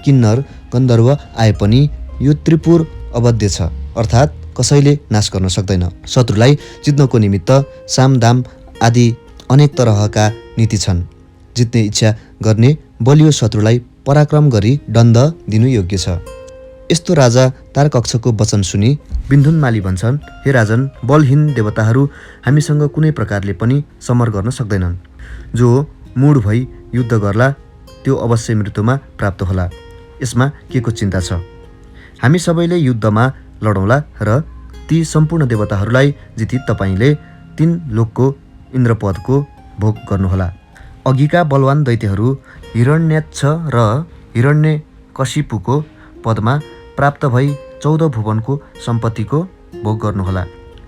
किन्नर, गन्धर्व आए पनि यो त्रिपुर अवध्य छ, अर्थात् कसैले नाश गर्न सक्दैन। शत्रुलाई जित्नको निमित्त सामदाम आदि अनेक तरहका नीति छन्। जित्ने इच्छा गर्ने बलियो शत्रुलाई पराक्रम गरी दण्ड दिनु योग्य छ। यस्तो राजा तारकक्षको वचन सुनि विन्धुनमाली भन्छन्, हे राजन, बलहीन देवताहरू हामीसँग कुनै प्रकारले पनि समर गर्न सक्दैनन्। जो मूढ भई युद्ध गर्ला त्यो अवश्य मृत्युमा प्राप्त होला। यसमा के को चिन्ता छ? हामी सबैले युद्धमा लडौँला र ती सम्पूर्ण देवताहरूलाई जिती तपाईँले 3 लोकको इन्द्रपदको भोग गर्नुहोला। अघिका बलवान दैत्यहरू हिरण्याक्ष र हिरण्यकशिपुको पदमा प्राप्त भई 14 भुवनको सम्पत्तिको भोग गर्नुहोला।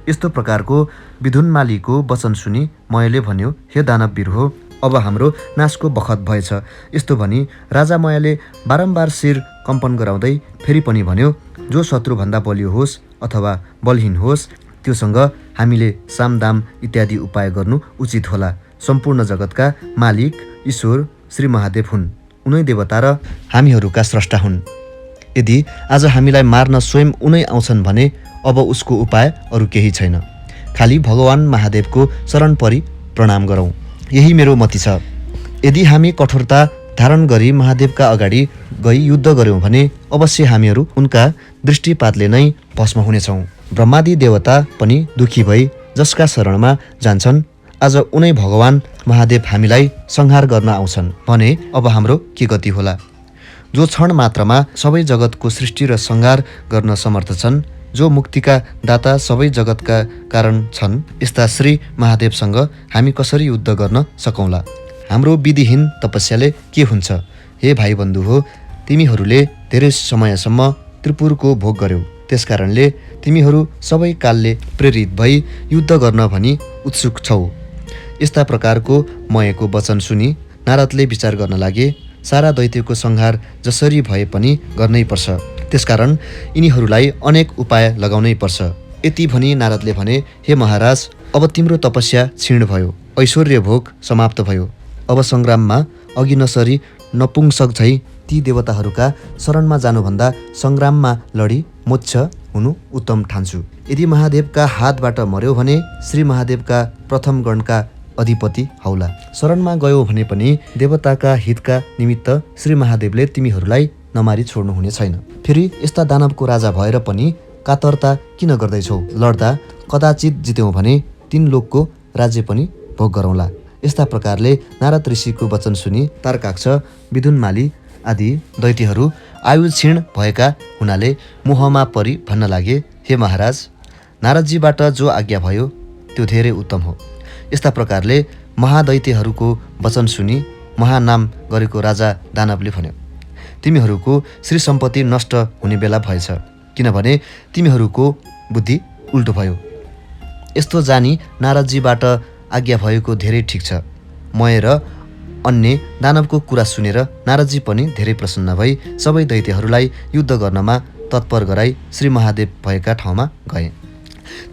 यस्तो प्रकारको विदुन्मालीको वचन सुनि मयले भन्यो, हे दानववीर हो, अब हाम्रो नाशको बखत भएछ। यस्तो भनी राजा मयले बारम्बार शिर कम्पन गराउँदै फेरि पनि भन्यो, जो शत्रुभन्दा बलियो होस् अथवा बलहीन होस् त्योसँग हामीले सामदाम इत्यादि उपाय गर्नु उचित होला। सम्पूर्ण जगतका मालिक ईश्वर श्री महादेव हुन्। उनै देवता र हामीहरूका स्रष्टा हुन्। यदि आज हामीलाई मार्न स्वयं उनै आउँछन् भने अब उसको उपाय अरू केही छैन। खालि भगवान महादेवको शरण परि प्रणाम गरौँ, यही मेरो मति छ। यदि हामी कठोरता धारण गरी महादेवका अगाडि गई युद्ध गऱ्यौँ भने अवश्य हामीहरू उनका दृष्टिपातले नै भस्म हुनेछौँ। ब्रह्मादि देवता पनि दुखी भई जसका शरणमा जान्छन् आज उनै भगवान महादेव हामीलाई संहार गर्न आउँछन् भने अब हाम्रो के गति होला? जो क्षण मात्रमा सबै जगतको सृष्टि र संहार गर्न समर्थ छन्, जो मुक्तिका दाता सबै जगतका कारण छन्, यस्ता श्री महादेवसँग हामी कसरी युद्ध गर्न सकौँला? हाम्रो विधिहीन तपस्याले के हुन्छ? हे भाइ बन्धु हो, तिमीहरूले धेरै समयसम्म त्रिपुरको भोग गर्यौ, त्यसकारणले तिमीहरू सबै कालले प्रेरित भई युद्ध गर्न भनी उत्सुक छौ। यस्ता प्रकारको मयको वचन सुनि नारदले विचार गर्न लागे, सारा दैत्यको संहार जसरी भए पनि गर्नै पर्छ, त्यसकारण यिनीहरूलाई अनेक उपाय लगाउनै पर्छ। यति भनी नारदले भने, हे महाराज, अब तिम्रो तपस्या क्षीण भयो, ऐश्वर्य भोग समाप्त भयो। अब सङ्ग्राममा अघि नसरी नपुंसक झै ती देवताहरूका शरणमा जानुभन्दा सङ्ग्राममा लडी मोक्ष हुनु उत्तम ठान्छु। यदि महादेवका हातबाट मर्यो भने श्री महादेवका प्रथम गणका अधिपति हौला। शरणमा गयो भने पनि देवताका हितका निमित्त श्री महादेवले तिमीहरूलाई नमारी छोड्नु हुने छैन। फेरि यस्ता दानवको राजा भएर पनि कातरता किन गर्दैछौ? लड्दा कदाचित जित्यौँ भने 3 लोकको राज्य पनि भोग गरौँला। यस्ता प्रकारले नारद ऋषिको वचन सुनि तारकाक्ष, विदुनमाली आदि दैत्यहरू आयु क्षीण भएका हुनाले मोहमा परि भन्न लागे, हे महाराज, नारदजीबाट जो आज्ञा भयो त्यो धेरै उत्तम हो। यस्ता प्रकारले महादैत्यहरूको वचन सुनि महानाम गरेको राजा दानवले भन्यो, तिमीहरूको श्री सम्पत्ति नष्ट हुने बेला भएछ, किनभने तिमीहरूको बुद्धि उल्टो भयो। यस्तो जानी नारदजीबाट आज्ञा भएको धेरै ठिक छ। मय र अन्य दानवको कुरा सुनेर नारदजी पनि धेरै प्रसन्न भई सबै दैत्यहरूलाई युद्ध गर्नमा तत्पर गराई श्री महादेव भएका ठाउँमा गए।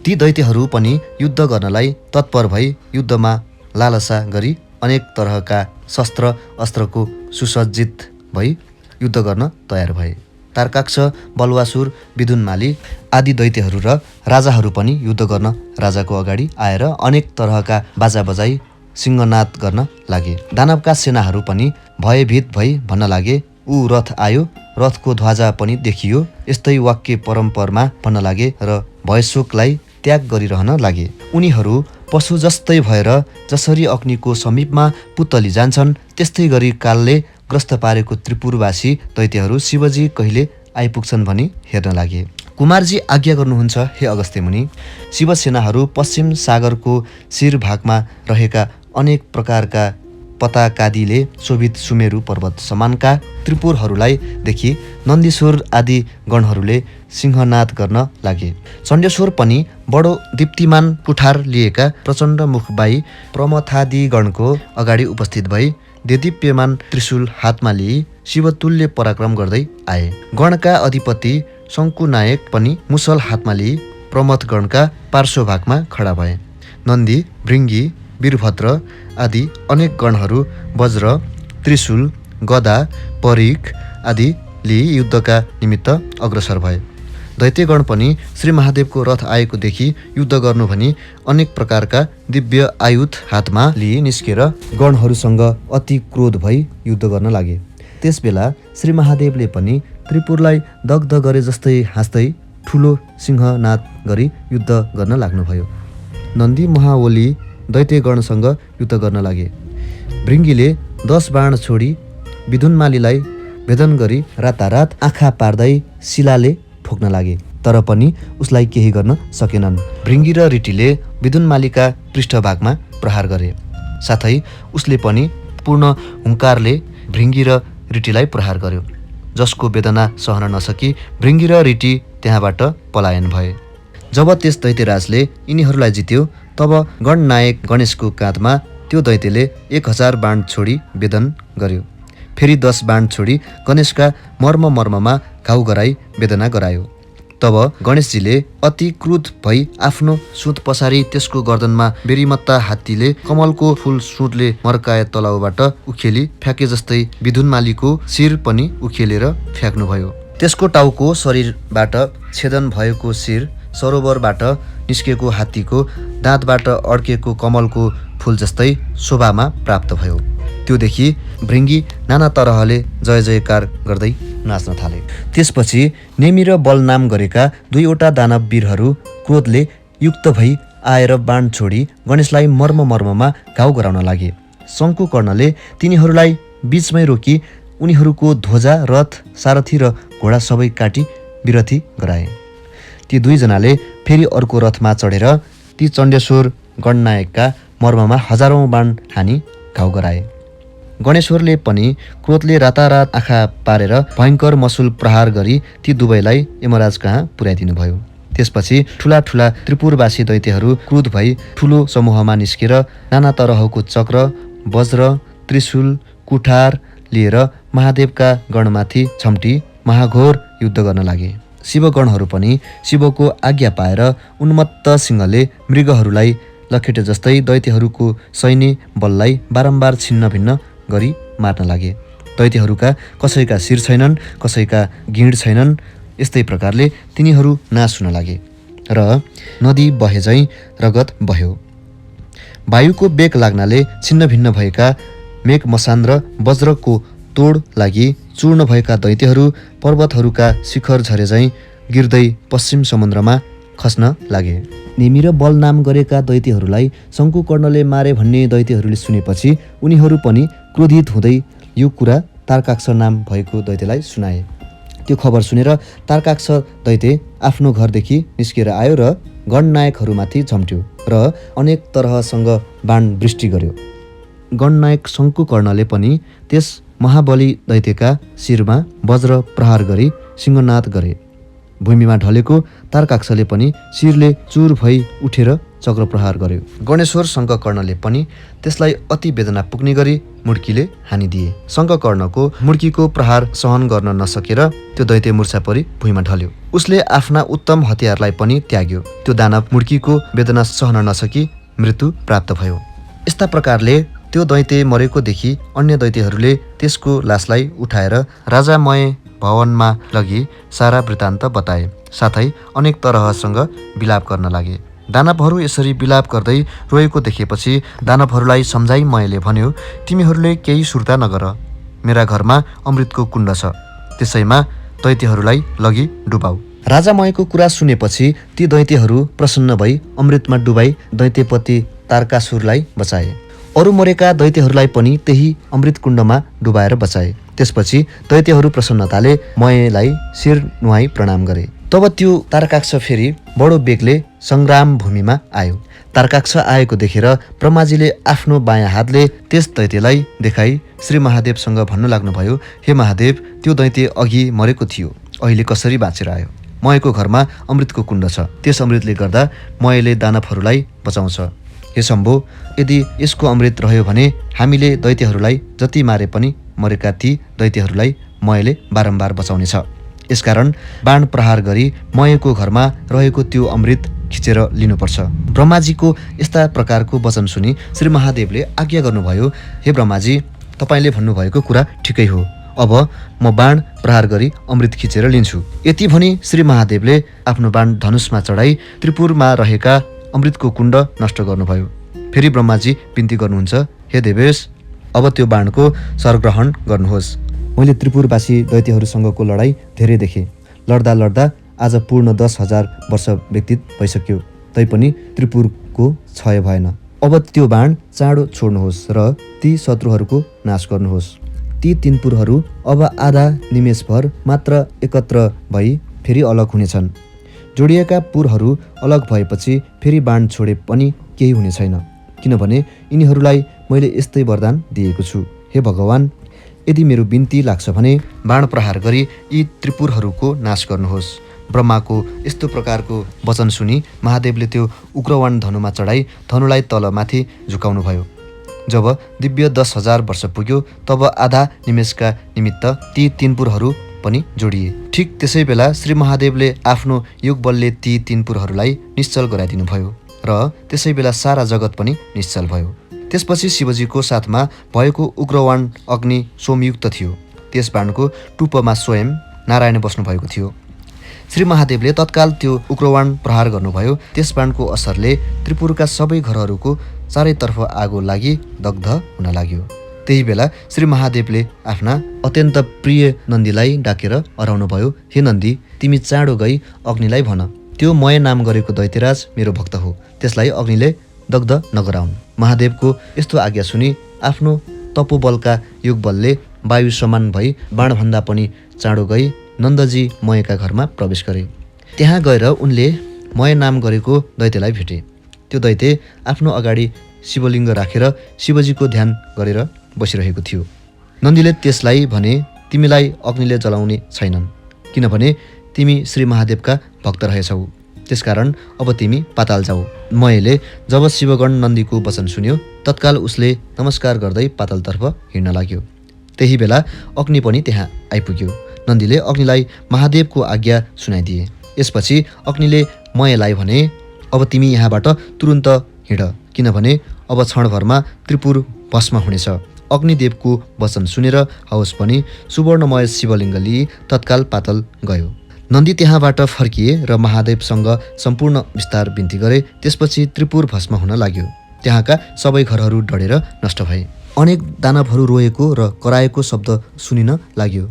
ती दैत्यहरू पनि युद्ध गर्नलाई तत्पर भई युद्धमा लालसा गरी अनेक तरहका शस्त्र अस्त्रको सुसज्जित भई युद्ध गर्न तयार भए। तारकाक्ष, बलुवासुर, विदुनमाली आदि दैत्यहरू र राजाहरू पनि युद्ध गर्न राजाको अगाडि आएर अनेक तरहका बाजा बजाई सिंहनाद गर्न लागे। दानवका सेनाहरू पनि भयभीत भई भन्न लागे, ऊ रथ आयो, रथको ध्वजा पनि देखियो। यस्तै वाक्य परम्परमा भन्न लागे र भयशोकलाई त्याग गरिरहन लागे। उनीहरू पशु जस्तै भएर जसरी अग्निको समीपमा पुतली जान्छन्, त्यस्तै गरी कालले ग्रस्त पारेको त्रिपुरवासी दैत्यहरू शिवजी कहिले आइपुग्छन् भनी हेर्न लागे। कुमारजी आज्ञा गर्नुहुन्छ, हे अगस्त्य मुनि। शिवसेनाहरू पश्चिम सागरको शिर भागमा रहेका अनेक प्रकारका पताकादिले शोभित सुमेरु पर्वत समानका त्रिपुरहरूलाई देखि नन्दीश्वर आदि गणहरूले सिंहनाद गर्न लागे। चण्डेश्वर पनि बडो दीप्तिमान कुठार लिएका प्रचण्ड मुखबाई प्रमथादि गणको अगाडि उपस्थित भई देदीप्यमान त्रिशूल हातमा लिई शिवतुल्य पराक्रम गर्दै आए। गणका अधिपति शङ्कुनायक पनि मुसल हातमा लिई प्रमथ गणका पार्श्वभागमा खडा भए। नन्दी, भृङ्गी, वीरभद्र आदि अनेक गणहरू वज्र, त्रिशूल, गदा, परिख आदि लिई युद्धका निमित्त अग्रसर भए। दैत्यगण पनि श्री महादेवको रथ आएको देखि युद्ध गर्नु भनी अनेक प्रकारका दिव्य आयुध हातमा लिई निस्केर गणहरूसँग अति क्रोध भई युद्ध गर्न लागे। त्यसबेला श्री महादेवले पनि त्रिपुरलाई दग्ध गरे जस्तै हाँस्दै ठुलो सिंहनाद गरी युद्ध गर्न लाग्नुभयो। नन्दी महावली दैत्यगणसँग युद्ध गर्न लागे। भृङ्गीले 10 बाण छोडी विदुनमालीलाई भेदन गरी रातारात आँखा पार्दै शिलाले ठोक्न लागे, तर पनि उसलाई केही गर्न सकेनन्। भृङ्गी र रिटीले विदुनमालीका पृष्ठभागमा प्रहार गरे। साथै उसले पनि पूर्ण हुङ्कारले भृङ्गी र रिटीलाई प्रहार गर्यो, जसको वेदना सहन नसकी भृङ्गी र रिटी त्यहाँबाट पलायन भए। जब त्यस दैत्यराजले यिनीहरूलाई जित्यो, तब गणनायक गणेशको काँधमा त्यो दैत्यले 1000 बाण छोडी वेदन गर्यो। फेरि 10 बाण छोडी गणेशका मर्ममा घाउ गराई वेदना गरायो। तब गणेशजीले अति क्रुद्ध भई आफ्नो सुँध पसारी त्यसको गर्दनमा बेरिमत्ता हात्तीले कमलको फूल सुँडले मर्काए तलाउबाट उखेली फ्याके जस्तै विदुनमालीको शिर पनि उखेलेर फ्याक्नुभयो। त्यसको टाउको शरीरबाट छेदन भएको शिर सरोवरबाट निस्केको हात्तीको दाँतबाट अड्केको कमलको फूल जस्तै शोभामा प्राप्त भयो। त्योदेखि भृङ्गी नाना तरहले जय जयकार गर्दै नाच्न थाले। त्यसपछि नेमी र बल नाम गरेका 2वटा दानव वीरहरू क्रोधले युक्त भई आएर बाण छोडी गणेशलाई मर्ममा घाउ गराउन लागे। शङ्कुकर्णले तिनीहरूलाई बीचमै रोकी उनीहरूको ध्वजा, रथ, सारथी र घोडा सबै काटी विरथी गराए। ती 2 जनाले फेरि अर्को रथमा चढेर ती चण्डेश्वर गणनायकका मर्ममा हजारौं बाण हानी घाउ गराए। गणेश्वरले पनि क्रोधले रातारात आँखा पारेर भयङ्कर मसुल प्रहार गरी ती दुवैलाई यमराज कहाँ पुर्याइदिनुभयो। त्यसपछि ठुला ठुला त्रिपुरवासी दैत्यहरू क्रुद्ध भई ठुलो समूहमा निस्केर नाना तरहको चक्र, वज्र, त्रिशूल, कुठार लिएर महादेवका गणमाथि छम्टी महाघोर युद्ध गर्न लागे। शिवगणहरू पनि शिवको आज्ञा पाएर उन्मत्त सिंहले मृगहरूलाई लखेटे जस्तै दैत्यहरूको सैन्य बललाई बारम्बार छिन्न भिन्न गरी मार्न लागे। दैत्यहरूका कसैका शिर छैनन्, कसैका गिँड छैनन्। यस्तै प्रकारले तिनीहरू नाश हुन लागे र नदी बहे झैँ रगत बह्यो। वायुको बेग लाग्नाले छिन्न भिन्न भएका मेघ मसान र वज्रको तोड लागि चूर्ण भएका दैत्यहरू पर्वतहरूका शिखर झरे झैँ गिर्दै पश्चिम समुद्रमा खस्न लागे। नेमी र बल नाम गरेका दैत्यहरूलाई शङ्कुकर्णले मारे भन्ने दैत्यहरूले सुनेपछि उनीहरू पनि क्रोधित हुँदै यो कुरा तारकाक्ष नाम भएको दैत्यलाई सुनाए। त्यो खबर सुनेर तारकाक्ष दैत्य आफ्नो घरदेखि निस्किएर आयो र गणनायकहरूमाथि झम्ट्यो र अनेक तरहसँग बाण वृष्टि गर्यो। गणनायक शङ्कुकर्णले पनि त्यस महाबली दैत्यका शिरमा वज्र प्रहार गरी सिंहनाद गरे। भूमिमा ढलेको तारकाक्षले पनि शिरले चुर भई उठेर चक्र प्रहार गर्यो। गणेश्वर शङ्ककर्णले पनि त्यसलाई अति वेदना पुग्ने गरी मुड्कीले हानिदिए। शङ्ककर्णको मुड्कीको प्रहार सहन गर्न नसकेर त्यो दैत्य मूर्छा परी भुइँमा ढल्यो। उसले आफ्ना उत्तम हतियारलाई पनि त्याग्यो। त्यो दानव मुड्कीको वेदना सहन नसकी मृत्यु प्राप्त भयो। यस्ता प्रकारले त्यो दैत्य मरेको देखि अन्य दैत्यहरूले त्यसको लासलाई उठाएर राजामय भवनमा लगी सारा वृत्तान्त बताए, साथै अनेक तरहसँग विलाप गर्न लागे। दानवहरू यसरी विलाप गर्दै रोएको देखेपछि दानवहरूलाई सम्झाइ मयले भन्यो, तिमीहरूले केही सुर्ता नगर, मेरा घरमा अमृतको कुण्ड छ, त्यसैमा दैत्यहरूलाई लगी डुबाऊ। राजामयको कुरा सुनेपछि ती दैत्यहरू प्रसन्न भई अमृतमा डुबाई दैत्यपति तारकासुरलाई बचाए। अरू मरेका दैत्यहरूलाई पनि त्यही अमृत कुण्डमा डुबाएर बचाए। त्यसपछि दैत्यहरू प्रसन्नताले मयलाई शिर नुहाई प्रणाम गरे। तब त्यो तारकाक्ष फेरि बडो बेगले सङ्ग्राम भूमिमा आयो। तारकाक्ष आएको देखेर ब्रह्माजीले आफ्नो बायाँ हातले त्यस दैत्यलाई देखाई श्री महादेवसँग भन्नु लाग्नुभयो, हे महादेव, त्यो दैत्य अघि मरेको थियो, अहिले कसरी बाँचेर आयो? मयको घरमा अमृतको कुण्ड छ, त्यस अमृतले गर्दा मयले दानवहरूलाई बचाउँछ। हे शम्भो, यदि यसको अमृत रह्यो भने हामीले दैत्यहरूलाई जति मारे पनि मरेका ती दैत्यहरूलाई मयले बारम्बार बचाउनेछ। यसकारण बाण प्रहार गरी मयको घरमा रहेको त्यो अमृत खिचेर लिनुपर्छ। ब्रह्माजीको यस्ता प्रकारको वचन सुनि श्री महादेवले आज्ञा गर्नुभयो, हे ब्रह्माजी, तपाईँले भन्नुभएको कुरा ठिकै हो, अब म बाण प्रहार गरी अमृत खिचेर लिन्छु। यति भनी श्री महादेवले आफ्नो बाण धनुषमा चढाई त्रिपुरमा रहेका अमृतको कुण्ड नष्ट गर्नुभयो। फेरि ब्रह्माजी बिन्ती गर्नुहुन्छ, हे देवेश, अब त्यो बाणको सरग्रहण गर्नुहोस्। मैले त्रिपुरवासी दैत्यहरूसँगको लडाईँ धेरै देखेँ। लड्दा लड्दा आज पूर्ण 10,000 वर्ष व्यतीत भइसक्यो, तैपनि त्रिपुरको क्षय भएन। अब त्यो बाण चाँडो छोड्नुहोस् र ती शत्रुहरूको नाश गर्नुहोस्। ती तिनपुरहरू अब आधा निमेषभर मात्र एकत्र भई फेरि अलग हुनेछन्। जोडिएका पुरहरू अलग भएपछि फेरि बाण छोडे पनि केही हुने छैन, किनभने यिनीहरूलाई मैले यस्तै वरदान दिएको छु। हे भगवान, यदि मेरो बिन्ती लाग्छ भने बाण प्रहार गरी यी त्रिपुरहरूको नाश गर्नुहोस्। ब्रह्माको यस्तो प्रकारको वचन सुनि महादेवले त्यो उग्रवाण धनुमा चढाई धनुलाई तलमाथि झुकाउनुभयो। जब दिव्य 10,000 वर्ष पुग्यो तब आधा निमेषका निमित्त ती तिनपुरहरू पनि जोडिए। ठिक त्यसै बेला श्री महादेवले आफ्नो योगबलले ती तिनपुरहरूलाई निश्चल गराइदिनुभयो र त्यसै बेला सारा जगत पनि निश्चल भयो। त्यसपछि शिवजीको साथमा भएको उग्रवाण अग्नि सोमयुक्त थियो। त्यस बाणको टुप्पोमा स्वयं नारायण बस्नुभएको थियो। श्री महादेवले तत्काल त्यो उग्रवाण प्रहार गर्नुभयो। त्यस बाणको असरले त्रिपुरका सबै घरहरूको चारैतर्फ आगो लागि दग्ध हुन लाग्यो। त्यही बेला श्री महादेवले आफ्ना अत्यन्त प्रिय नन्दीलाई डाकेर अराउनुभयो, हे नन्दी, तिमी चाँडो गई अग्निलाई भन, त्यो मय नाम गरेको दैत्यराज मेरो भक्त हो, त्यसलाई अग्निले दग्ध नगराउन्। महादेवको यस्तो आज्ञा सुनि आफ्नो तपोबलका योगबलले वायु समान भई बाणभन्दा पनि चाँडो गई नन्दजी मयका घरमा प्रवेश गरे। त्यहाँ गएर उनले मय नाम गरेको दैत्यलाई भेटे। त्यो दैत्य आफ्नो अगाडि शिवलिङ्ग राखेर शिवजीको ध्यान गरेर बसिरहेको थियो। नन्दीले त्यसलाई भने, तिमीलाई अग्निले जलाउने छैनन्, किनभने तिमी श्री महादेवका भक्त रहेछौ, त्यसकारण अब तिमी पाताल जाऊ। मयले जब शिवगण नन्दीको वचन सुन्यो तत्काल उसले नमस्कार गर्दै पातालतर्फ हिँड्न लाग्यो। त्यही बेला अग्नि पनि त्यहाँ आइपुग्यो। नन्दीले अग्निलाई महादेवको आज्ञा सुनाइदिए। यसपछि अग्निले मयलाई भने, अब तिमी यहाँबाट तुरुन्त हिँड, किनभने अब क्षणभरमा त्रिपुर भस्म हुनेछ। अग्निदेवको वचन सुनेर हवस पनि सुवर्णमय शिवलिङ्ग लिई तत्काल पातल गयो। नन्दी त्यहाँबाट फर्किए र महादेवसँग सम्पूर्ण विस्तार बिन्ती गरे। त्यसपछि त्रिपुर भस्म हुन लाग्यो। त्यहाँका सबै घरहरू डढेर नष्ट भए। अनेक दानवहरू रोएको र कराएको शब्द सुनिन लाग्यो।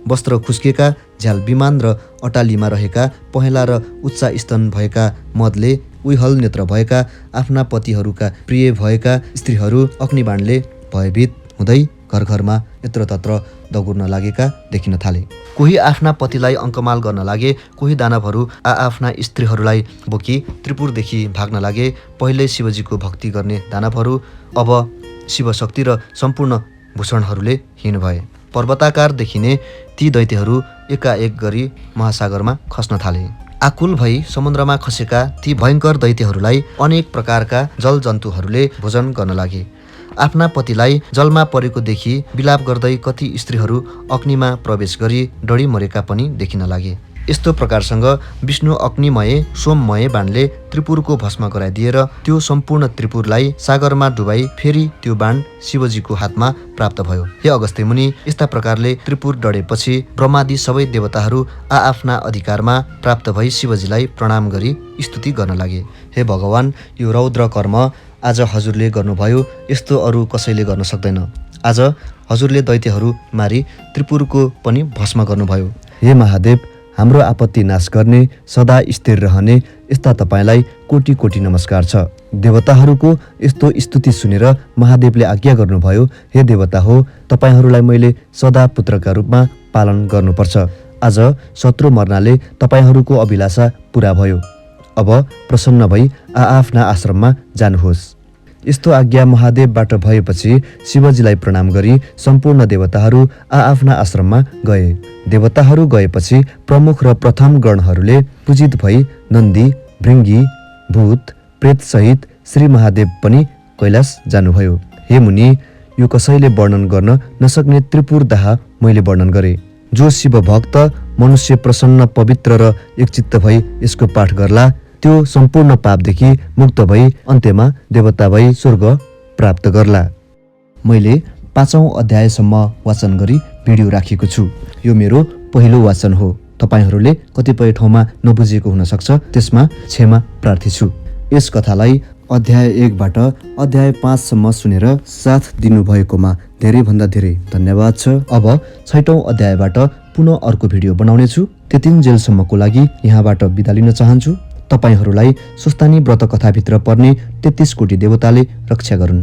वस्त्र खुस्केका, झ्याल विमान र अटालीमा रहेका, पहेँला र उच्च स्तन भएका, मदले उइहल नेत्र भएका, आफ्ना पतिहरूका प्रिय भएका स्त्रीहरू अग्निबाणले भयभीत हुँदै घर घरमा यत्रतत्र दगुर्न लागेका देखिन थाले। कोही आफ्ना पतिलाई अङ्कमाल गर्न लागे, कोही दानवहरू आफ्ना स्त्रीहरूलाई बोकी त्रिपुरदेखि भाग्न लागे। पहिले शिवजीको भक्ति गर्ने दानवहरू अब शिवशक्ति र सम्पूर्ण भूषणहरूले हीन भए। पर्वताकार देखिने ती दैत्यहरू एकाएक गरी महासागरमा खस्न थाले। आकुल भई समुद्रमा खसेका ती भयङ्कर दैत्यहरूलाई अनेक प्रकारका जलजन्तुहरूले भोजन गर्न लागे। आफ्ना पतिलाई जलमा परेको देखि विलाप गर्दै कति स्त्रीहरू अग्निमा प्रवेश गरी डढी मरेका पनि देखिन लागे। यस्तो प्रकारसँग विष्णु अग्निमय सोममय बाणले त्रिपुरको भस्म गराइदिएर त्यो सम्पूर्ण त्रिपुरलाई सागरमा डुबाई फेरि त्यो बाण शिवजीको हातमा प्राप्त भयो। हे अगस्त्य मुनि, यस्ता प्रकारले त्रिपुर डढेपछि ब्रह्मादि सबै देवताहरू आफ्ना अधिकारमा प्राप्त भई शिवजीलाई प्रणाम गरी स्तुति गर्न लागे। हे भगवान, यो रौद्र कर्म आज हजुरले गर्नुभयो, यस्तो अरू कसैले गर्न सक्दैन। आज हजुरले दैत्यहरू मारी त्रिपुरको पनि भस्म गर्नुभयो। हे महादेव, हाम्रो आपत्ति नाश गर्ने, सदा स्थिर रहने यस्ता तपाईँलाई कोटी कोटी नमस्कार छ। देवताहरूको यस्तो स्तुति सुनेर महादेवले आज्ञा गर्नुभयो, हे देवता हो, तपाईँहरूलाई मैले सदा पुत्रका रूपमा पालन गर्नुपर्छ। आज शत्रु मर्नाले तपाईँहरूको अभिलाषा पुरा भयो। अब प्रसन्न भई आफ्ना आश्रममा जानुहोस्। यस्तो आज्ञा महादेवबाट भएपछि शिवजीलाई प्रणाम गरी सम्पूर्ण देवताहरू आफ्ना आश्रममा गए। देवताहरू गएपछि प्रमुख र प्रथम गणहरूले पूजित भई नन्दी, भृङ्गी, भूत, प्रेतसहित श्री महादेव पनि कैलाश जानुभयो। हे मुनि, यो कसैले वर्णन गर्न नसक्ने त्रिपुर दाह मैले वर्णन गरेँ। जो शिव भक्त मनुष्य प्रसन्न, पवित्र र एकचित्त भई यसको पाठ गर्ला, त्यो सम्पूर्ण पापदेखि मुक्त भई अन्त्यमा देवता भई स्वर्ग प्राप्त गर्ला। मैले 5औं अध्यायसम्म वाचन गरी भिडियो राखेको छु। यो मेरो पहिलो वाचन हो। तपाईहरूले कतिपय ठाउँमा नबुझेको हुन सक्छ, त्यसमा क्षमा प्रार्थी छु। यस कथालाई अध्याय 1बाट अध्याय 5सम्म सुनेर साथ दिनुभएकोमा धेरैभन्दा धेरै धन्यवाद छ। अब 6औं अध्यायबाट पुनः अर्को भिडियो बनाउनेछु। त्यतिन्जेलसम्मको लागि यहाँबाट बिदा लिन चाहन्छु। तपाईहरूलाई स्वस्थानी व्रत कथाभित्र पर्ने 33 कोटी देवताले रक्षा गरून्।